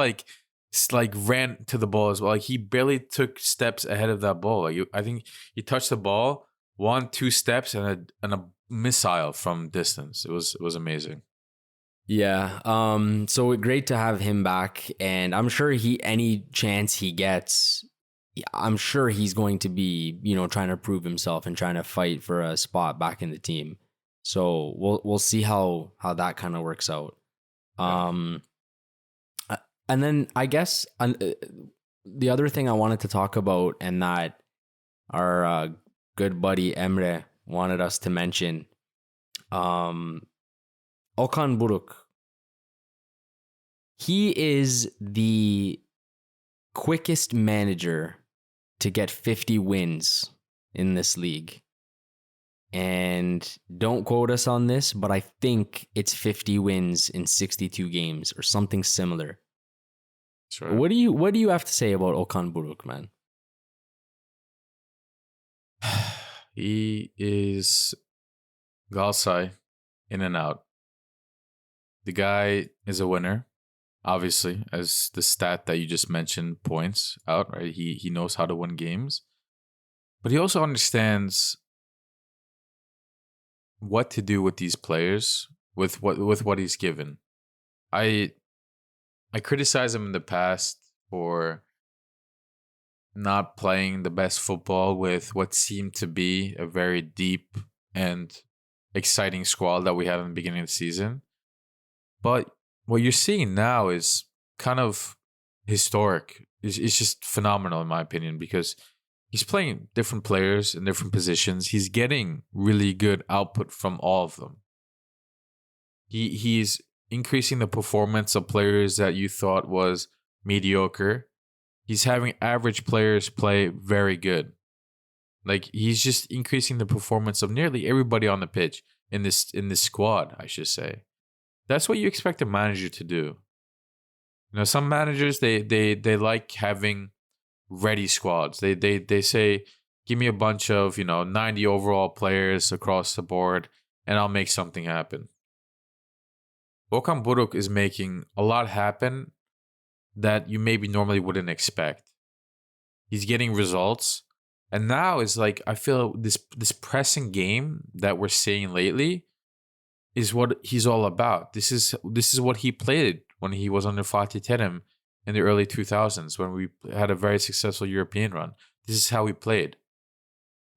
like ran to the ball as well. Like he barely took steps ahead of that ball. Like I think he touched the ball 1-2 steps and a missile from distance. It was amazing. Yeah. So great to have him back, and I'm sure any chance he gets, I'm sure he's going to be, trying to prove himself and trying to fight for a spot back in the team. So we'll see how that kind of works out. And then I guess the other thing I wanted to talk about, and that our good buddy Emre wanted us to mention, Okan Buruk. He is the quickest manager to get 50 wins in this league. And don't quote us on this, but I think it's 50 wins in 62 games or something similar. That's right. What do you have to say about Okan Buruk, man? He is Galatasaray in and out. The guy is a winner, obviously, as the stat that you just mentioned points out, right? He knows how to win games. But he also understands what to do with these players, with what he's given. I criticized him in the past for not playing the best football with what seemed to be a very deep and exciting squad that we had in the beginning of the season. But what you're seeing now is kind of historic. It's just phenomenal, in my opinion, because he's playing different players in different positions. He's getting really good output from all of them. He's increasing the performance of players that you thought was mediocre. He's having average players play very good. Like, he's just increasing the performance of nearly everybody on the pitch in this squad, I should say. That's what you expect a manager to do. Some managers they like having ready squads. They say, give me a bunch of 90 overall players across the board, and I'll make something happen. Okan Buruk is making a lot happen that you maybe normally wouldn't expect. He's getting results, and now it's like, I feel this pressing game that we're seeing lately is what he's all about. This is what he played when he was under Fatih Terim in the early 2000s, when we had a very successful European run. This is how we played.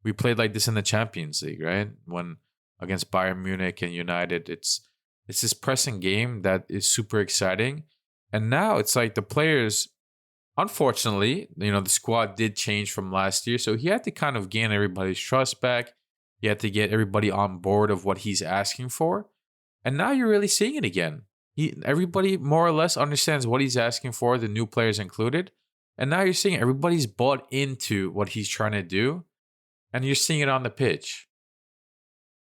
We played like this in the Champions League, right? When against Bayern Munich and United, it's this pressing game that is super exciting. And now it's like the players, unfortunately, the squad did change from last year. So he had to kind of gain everybody's trust back. He had to get everybody on board of what he's asking for. And now you're really seeing it again. Everybody more or less understands what he's asking for, the new players included. And now you're seeing everybody's bought into what he's trying to do. And you're seeing it on the pitch.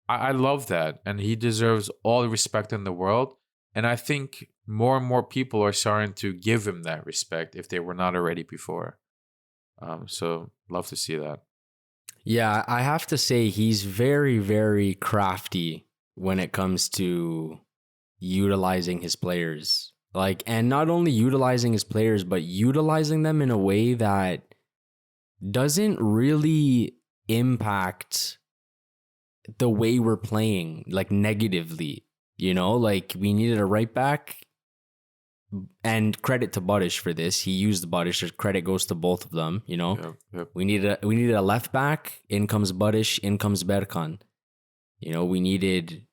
I love that. And he deserves all the respect in the world. And I think more and more people are starting to give him that respect if they were not already before. So love to see that. Yeah, I have to say he's very, very crafty when it comes to utilizing his players. And not only utilizing his players, but utilizing them in a way that doesn't really impact the way we're playing, negatively. We needed a right back, and credit to Badish for this. He used Badish. Credit goes to both of them. Yep. We needed a left back. In comes Badish. In comes Berkan. We needed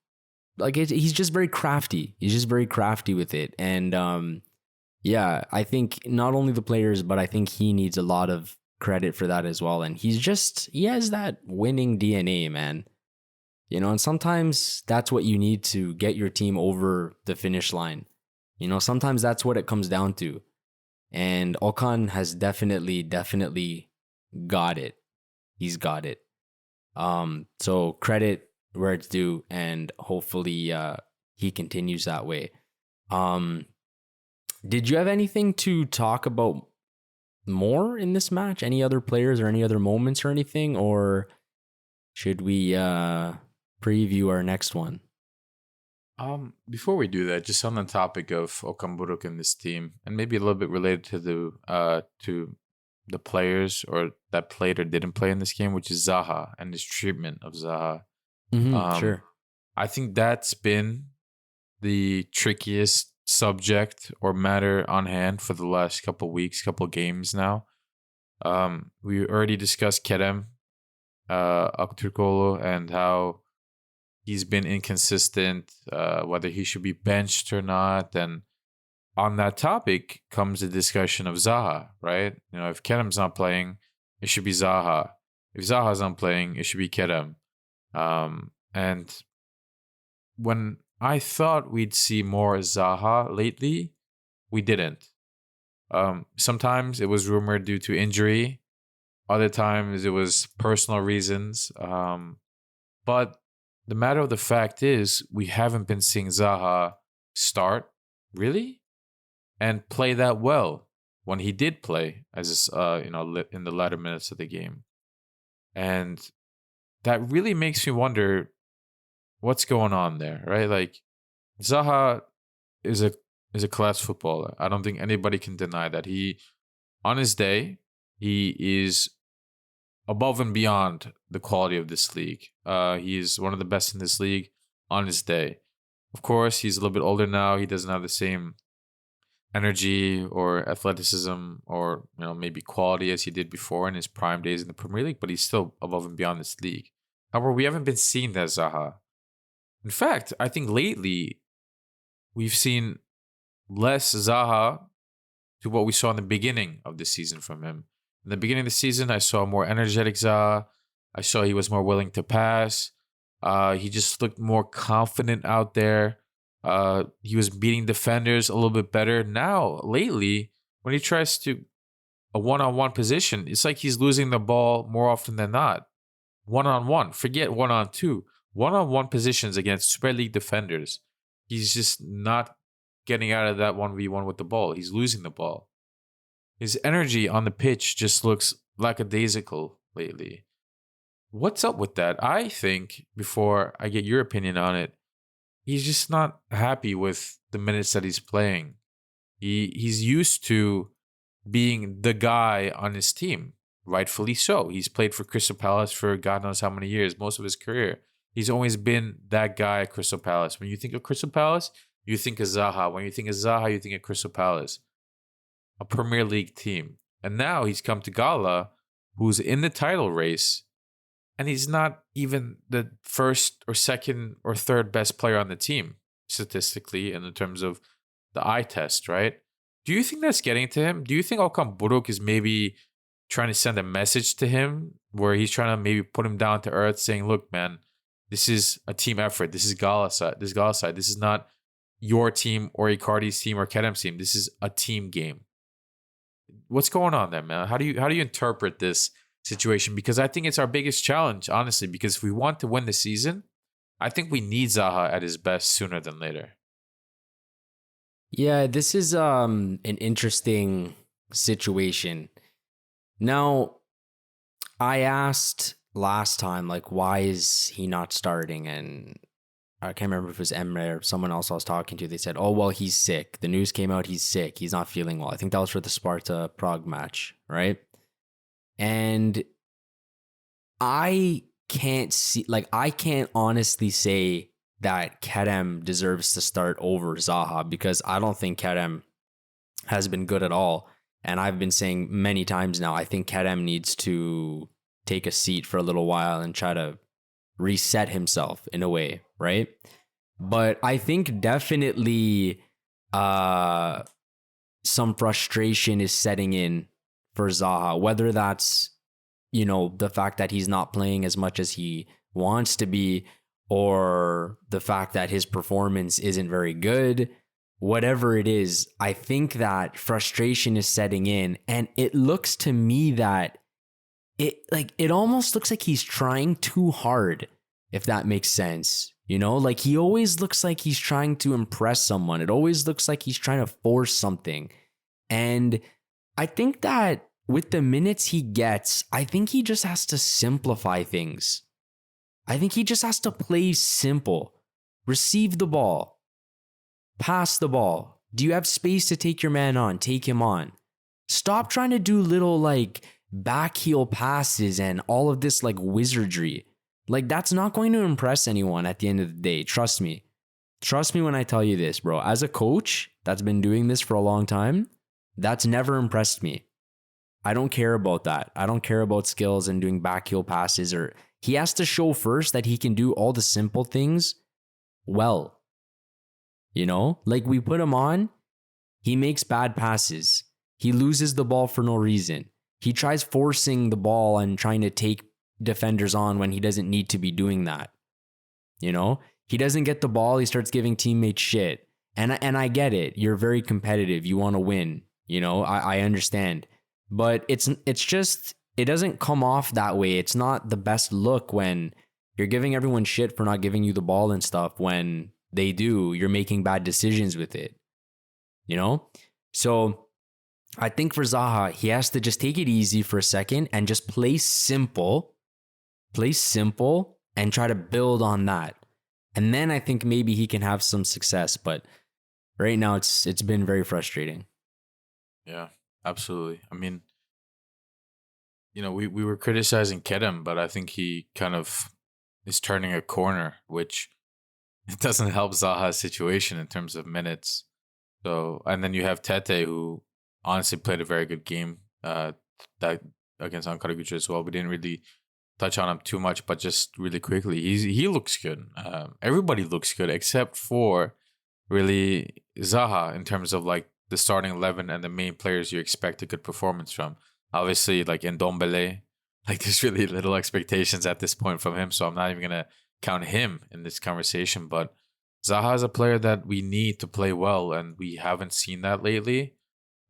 he's just very crafty. He's just very crafty with it, and I think not only the players, but I think he needs a lot of credit for that as well. And he has that winning DNA, man. And sometimes that's what you need to get your team over the finish line. Sometimes that's what it comes down to. And Okan has definitely got it. He's got it. So credit where it's due, and hopefully he continues that way. Did you have anything to talk about more in this match? Any other players or any other moments or anything? Or should we preview our next one? Before we do that, just on the topic of Okan Buruk and this team, and maybe a little bit related to the players or that played or didn't play in this game, which is Zaha and his treatment of Zaha. Sure. I think that's been the trickiest subject or matter on hand for the last couple weeks, couple games now. We already discussed Kerem Aktürkoğlu and how he's been inconsistent, whether he should be benched or not. And on that topic comes the discussion of Zaha, right? You know, if Kerem's not playing, it should be Zaha. If Zaha's not playing, it should be Kerem. And when I thought we'd see more Zaha lately, we didn't. Sometimes it was rumored due to injury. Other times it was personal reasons. But the matter of the fact is, we haven't been seeing Zaha start, really, and play that well when he did play, as in the latter minutes of the game. And that really makes me wonder what's going on there, right? Like, Zaha is a class footballer. I don't think anybody can deny that. He, on his day, he is above and beyond the quality of this league. He is one of the best in this league on his day. Of course, he's a little bit older now. He doesn't have the same energy or athleticism or maybe quality as he did before in his prime days in the Premier League, but he's still above and beyond this league. However, we haven't been seeing that Zaha. In fact, I think lately we've seen less Zaha to what we saw in the beginning of the season from him. In the beginning of the season, I saw more energetic Zaha. I saw he was more willing to pass. He just looked more confident out there. He was beating defenders a little bit better. Now, lately, when he tries to a one-on-one position, it's like he's losing the ball more often than not. One-on-one, forget one-on-two. One-on-one positions against Super League defenders, he's just not getting out of that 1v1 with the ball. He's losing the ball. His energy on the pitch just looks lackadaisical lately. What's up with that? I think, before I get your opinion on it, he's just not happy with the minutes that he's playing. He's used to being the guy on his team, rightfully so. He's played for Crystal Palace for God knows how many years, most of his career. He's always been that guy at Crystal Palace. When you think of Crystal Palace, you think of Zaha. When you think of Zaha, you think of Crystal Palace, a Premier League team. And now he's come to Gala, who's in the title race, and he's not even the first or second or third best player on the team, statistically, and in terms of the eye test, right? Do you think that's getting to him? Do you think Okan Buruk is maybe trying to send a message to him where he's trying to maybe put him down to earth, saying, look, man, this is a team effort. This is Galatasaray. This is not your team or Icardi's team or Kerem's team. This is a team game. What's going on there, man? How do you interpret this situation? Because I think it's our biggest challenge, honestly, because if we want to win the season, I think we need Zaha at his best sooner than later. Yeah, this is an interesting situation. Now, I asked last time, like, why is he not starting? And I can't remember if it was Emre or someone else I was talking to. They said, oh, well, he's sick. The news came out, he's sick. He's not feeling well. I think that was for the Sparta Prague match, right? And I can't honestly say that Kerem deserves to start over Zaha, because I don't think Kerem has been good at all. And I've been saying many times now, I think Kerem needs to take a seat for a little while and try to reset himself in a way, right? But I think definitely some frustration is setting in for Zaha, whether that's, the fact that he's not playing as much as he wants to be, or the fact that his performance isn't very good. Whatever it is, I think that frustration is setting in, and it looks to me that it almost looks like he's trying too hard, if that makes sense. Like, he always looks like he's trying to impress someone. It always looks like he's trying to force something. And I think that with the minutes he gets, I think he just has to simplify things. I think he just has to play simple. Receive the ball. Pass the ball. Do you have space to take your man on? Take him on. Stop trying to do little like back heel passes and all of this like wizardry. Like that's not going to impress anyone at the end of the day. Trust me. Trust me when I tell you this, bro. As a coach that's been doing this for a long time, that's never impressed me. I don't care about that. I don't care about skills and doing back heel passes. Or he has to show first that he can do all the simple things well. You know, like we put him on, he makes bad passes. He loses the ball for no reason. He tries forcing the ball and trying to take defenders on when he doesn't need to be doing that. You know, he doesn't get the ball. He starts giving teammates shit. And I get it. You're very competitive. You want to win. You know, I understand. But it's just, it doesn't come off that way. It's not the best look when you're giving everyone shit for not giving you the ball and stuff. When they do, you're making bad decisions with it. You know? So I think for Zaha, he has to just take it easy for a second and just play simple and try to build on that. And then I think maybe he can have some success. But right now it's been very frustrating. Yeah, absolutely. I mean, you know, we were criticizing Kerem, but I think he kind of is turning a corner, which it doesn't help Zaha's situation in terms of minutes. So, and then you have Tete, who honestly played a very good game that against Ankaragucu as well. We didn't really touch on him too much, but just really quickly, he looks good. Everybody looks good except for really Zaha in terms of like the starting 11 and the main players you expect a good performance from. Obviously, like Ndombele, like there's really little expectations at this point from him, so I'm not even gonna count him in this conversation. But Zaha is a player that we need to play well, and we haven't seen that lately.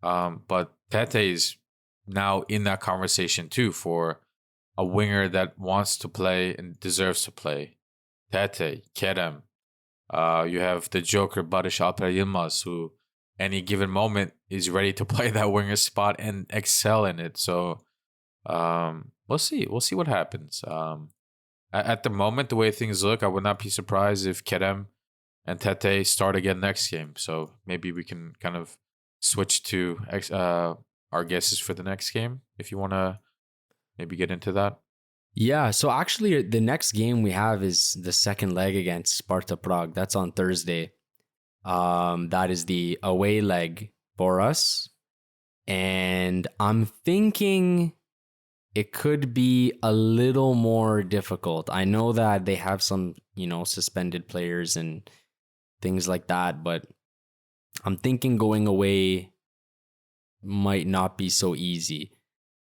But Tete is now in that conversation too for a winger that wants to play and deserves to play. Tete, Kerem. You have the Joker, Barış Alper Yılmaz, who any given moment is ready to play that winger spot and excel in it. So we'll see. We'll see what happens. At the moment, the way things look, I would not be surprised if Kerem and Tete start again next game. So maybe we can kind of switch to our guesses for the next game if you want to maybe get into that. Yeah, so actually the next game we have is the second leg against Sparta Prague. That's on Thursday. That is the away leg for us. And I'm thinking it could be a little more difficult. I know that they have some, suspended players and things like that, but I'm thinking going away might not be so easy.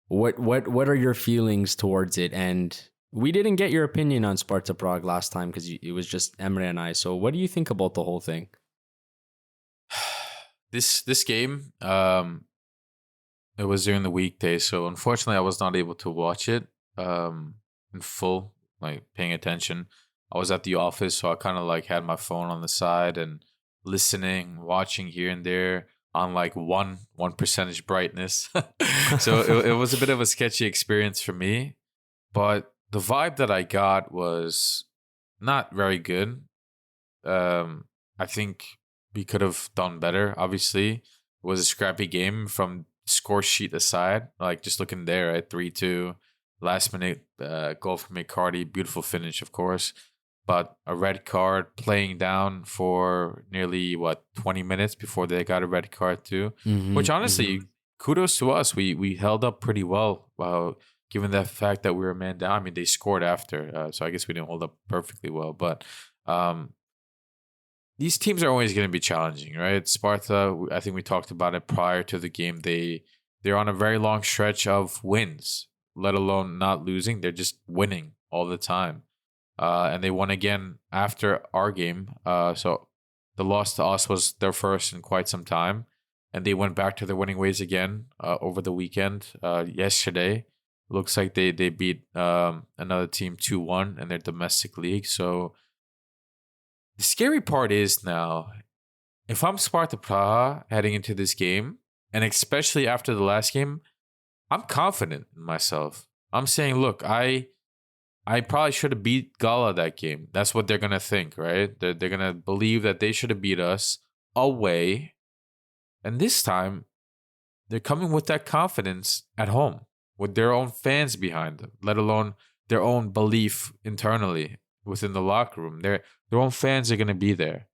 What are your feelings towards it? And we didn't get your opinion on Sparta Prague last time because it was just Emre and I. So what do you think about the whole thing? This game, it was during the weekday, so unfortunately I was not able to watch it in full, like paying attention. I was at the office, so I kind of like had my phone on the side and listening, watching here and there on like one percentage brightness. So it was a bit of a sketchy experience for me, but the vibe that I got was not very good. I think we could have done better. Obviously, it was a scrappy game from score sheet aside. Like just looking there at 3-2, last minute goal from McCarty, beautiful finish, of course. But a red card, playing down for nearly 20 minutes before they got a red card too. Which honestly, kudos to us. We held up pretty well, given the fact that we were man down. I mean, they scored after, so I guess we didn't hold up perfectly well. But these teams are always going to be challenging, right? Sparta, I think we talked about it prior to the game. They're on a very long stretch of wins, let alone not losing. They're just winning all the time. And they won again after our game. So the loss to us was their first in quite some time. And they went back to their winning ways again over the weekend. Yesterday, looks like they beat another team 2-1 in their domestic league. So the scary part is now, if I'm Sparta Praha heading into this game, and especially after the last game, I'm confident in myself. I'm saying, look, I I probably should have beat Gala that game. That's what they're gonna think, right? They're gonna believe that they should have beat us away, and this time they're coming with that confidence at home with their own fans behind them, let alone their own belief internally within the locker room. Their own fans are gonna be there.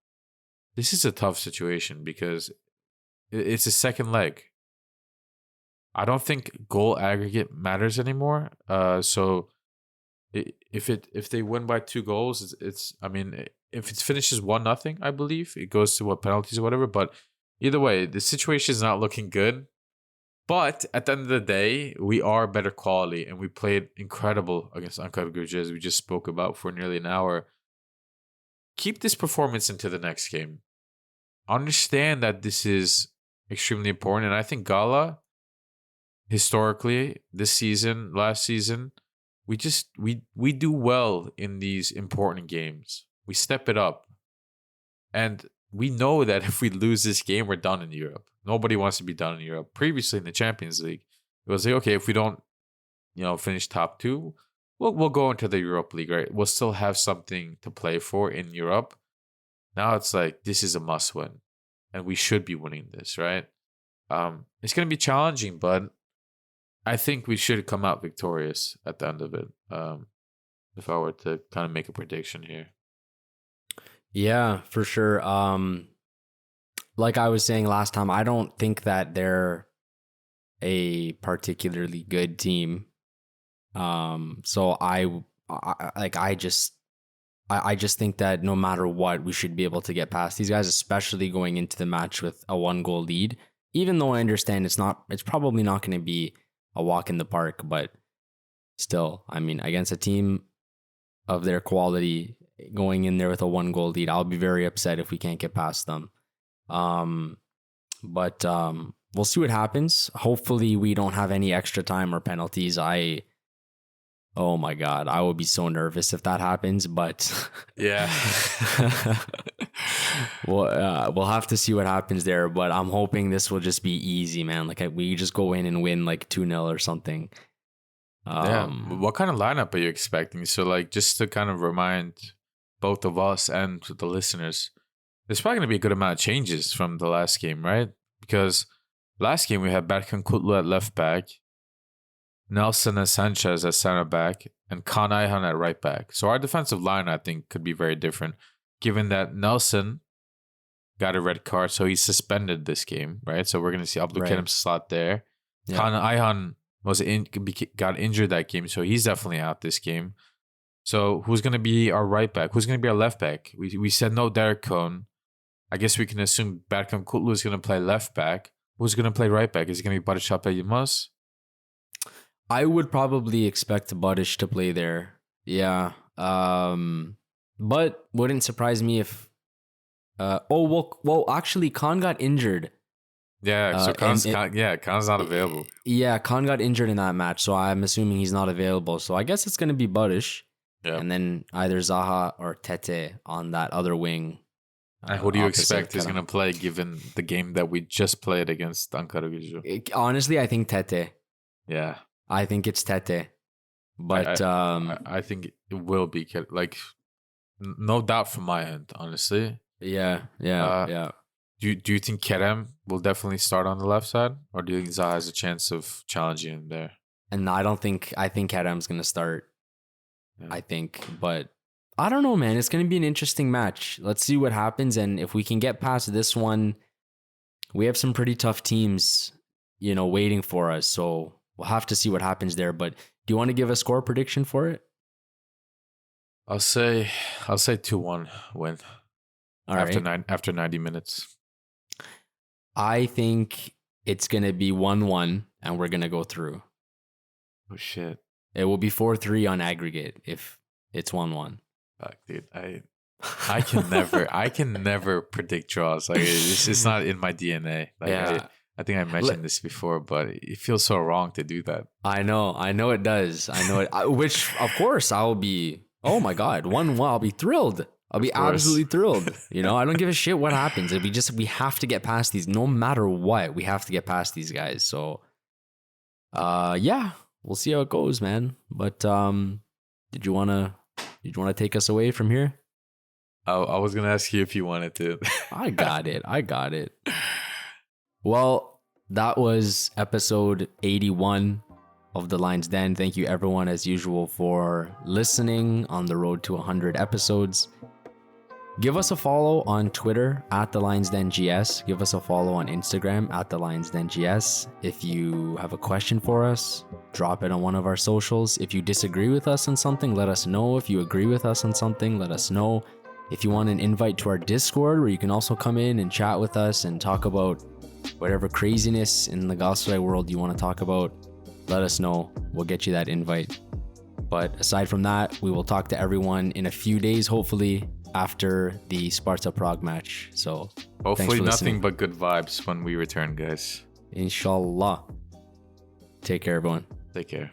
This is a tough situation because it's a second leg. I don't think goal aggregate matters anymore. So if they win by 2 goals, it's I mean, if it finishes 1-0, I believe it goes to penalties or whatever. But either way, the situation is not looking good. But at the end of the day, we are better quality, and we played incredible against Ankaragucu, as we just spoke about for nearly an hour. Keep this performance into the next game. Understand that this is extremely important, and I think Gala, historically, this season, last season, we do well in these important games. We step it up, and we know that if we lose this game, we're done in Europe. Nobody wants to be done in Europe. Previously in the Champions League, it was like, okay, if we don't, finish top 2, we'll go into the Europa League, right? We'll still have something to play for in Europe. Now it's like, this is a must win, and we should be winning this, right? It's going to be challenging, but I think we should come out victorious at the end of it. If I were to kind of make a prediction here. Yeah, for sure. Like I was saying last time, I don't think that they're a particularly good team. So I just think that no matter what, we should be able to get past these guys, especially going into the match with a 1-goal lead. Even though I understand it's probably not going to be a walk in the park, but still, I mean, against a team of their quality, going in there with a 1-goal lead, I'll be very upset if we can't get past them. But we'll see what happens. Hopefully we don't have any extra time or penalties. Oh my God, I would be so nervous if that happens, but yeah. We'll have to see what happens there, but I'm hoping this will just be easy, man. Like we just go in and win like 2-0 or something. What kind of lineup are you expecting? So like, just to kind of remind both of us and the listeners, there's probably going to be a good amount of changes from the last game, right? Because last game we had Berkan Kutlu at left back, Nelson and Sanchez at center back, and Can Ayhan at right back. So our defensive line, I think, could be very different, given that Nelson got a red card, so he's suspended this game, right? So we're going to see Abdulkarim slot there. Yeah. Can Ayhan got injured that game, so he's definitely out this game. So who's going to be our right back? Who's going to be our left back? We said no Derek Cohn. I guess we can assume Berkan Kutlu is going to play left back. Who's going to play right back? Is it going to be Barış Yılmaz? I would probably expect Barış to play there. Yeah. But wouldn't surprise me if... actually, Can got injured. Yeah, so Can's not available. Yeah, Can got injured in that match, so I'm assuming he's not available. So I guess it's going to be Barış. Yeah. And then either Zaha or Tete on that other wing. And who do you expect is going to play given the game that we just played against Ankaragucu? Honestly, I think Tete. Yeah. I think it's Tete. But I think it will be, like, no doubt from my end, honestly. Yeah. Do you think Kerem will definitely start on the left side? Or do you think Zaha has a chance of challenging him there? And I think Kerem's going to start. Yeah. I think, but I don't know, man. It's going to be an interesting match. Let's see what happens. And if we can get past this one, we have some pretty tough teams, waiting for us. So we'll have to see what happens there. But do you want to give a score prediction for it? I'll say 2-1 win. After 90 minutes. I think it's going to be 1-1 and we're going to go through. Oh shit. It will be 4-3 on aggregate if it's 1-1. Fuck, dude. I can never predict draws. Like it's not in my DNA. Like yeah. I think I mentioned this before, but it feels so wrong to do that. I know it does. I know it. Which of course I will be. Oh my God, 1-1. I'll be thrilled. I'll be absolutely thrilled. I don't give a shit what happens. We have to get past these. No matter what, we have to get past these guys. So, yeah, we'll see how it goes, man. But did you wanna take us away from here? I was gonna ask you if you wanted to. I got it. Well, that was episode 81 of The Lion's Den. Thank you everyone as usual for listening on the road to 100 episodes. Give us a follow on Twitter at The Lion's Den GS. Give us a follow on Instagram at The Lion's Den GS. If you have a question for us, drop it on one of our socials. If you disagree with us on something, let us know. If you agree with us on something, let us know. If you want an invite to our Discord, where you can also come in and chat with us and talk about whatever craziness in the Galatasaray world you want to talk about, let us know. We'll get you that invite. But aside from that, we will talk to everyone in a few days, hopefully, after the Sparta Prague match. So hopefully nothing but good vibes when we return, guys. Inshallah. Take care, everyone. Take care.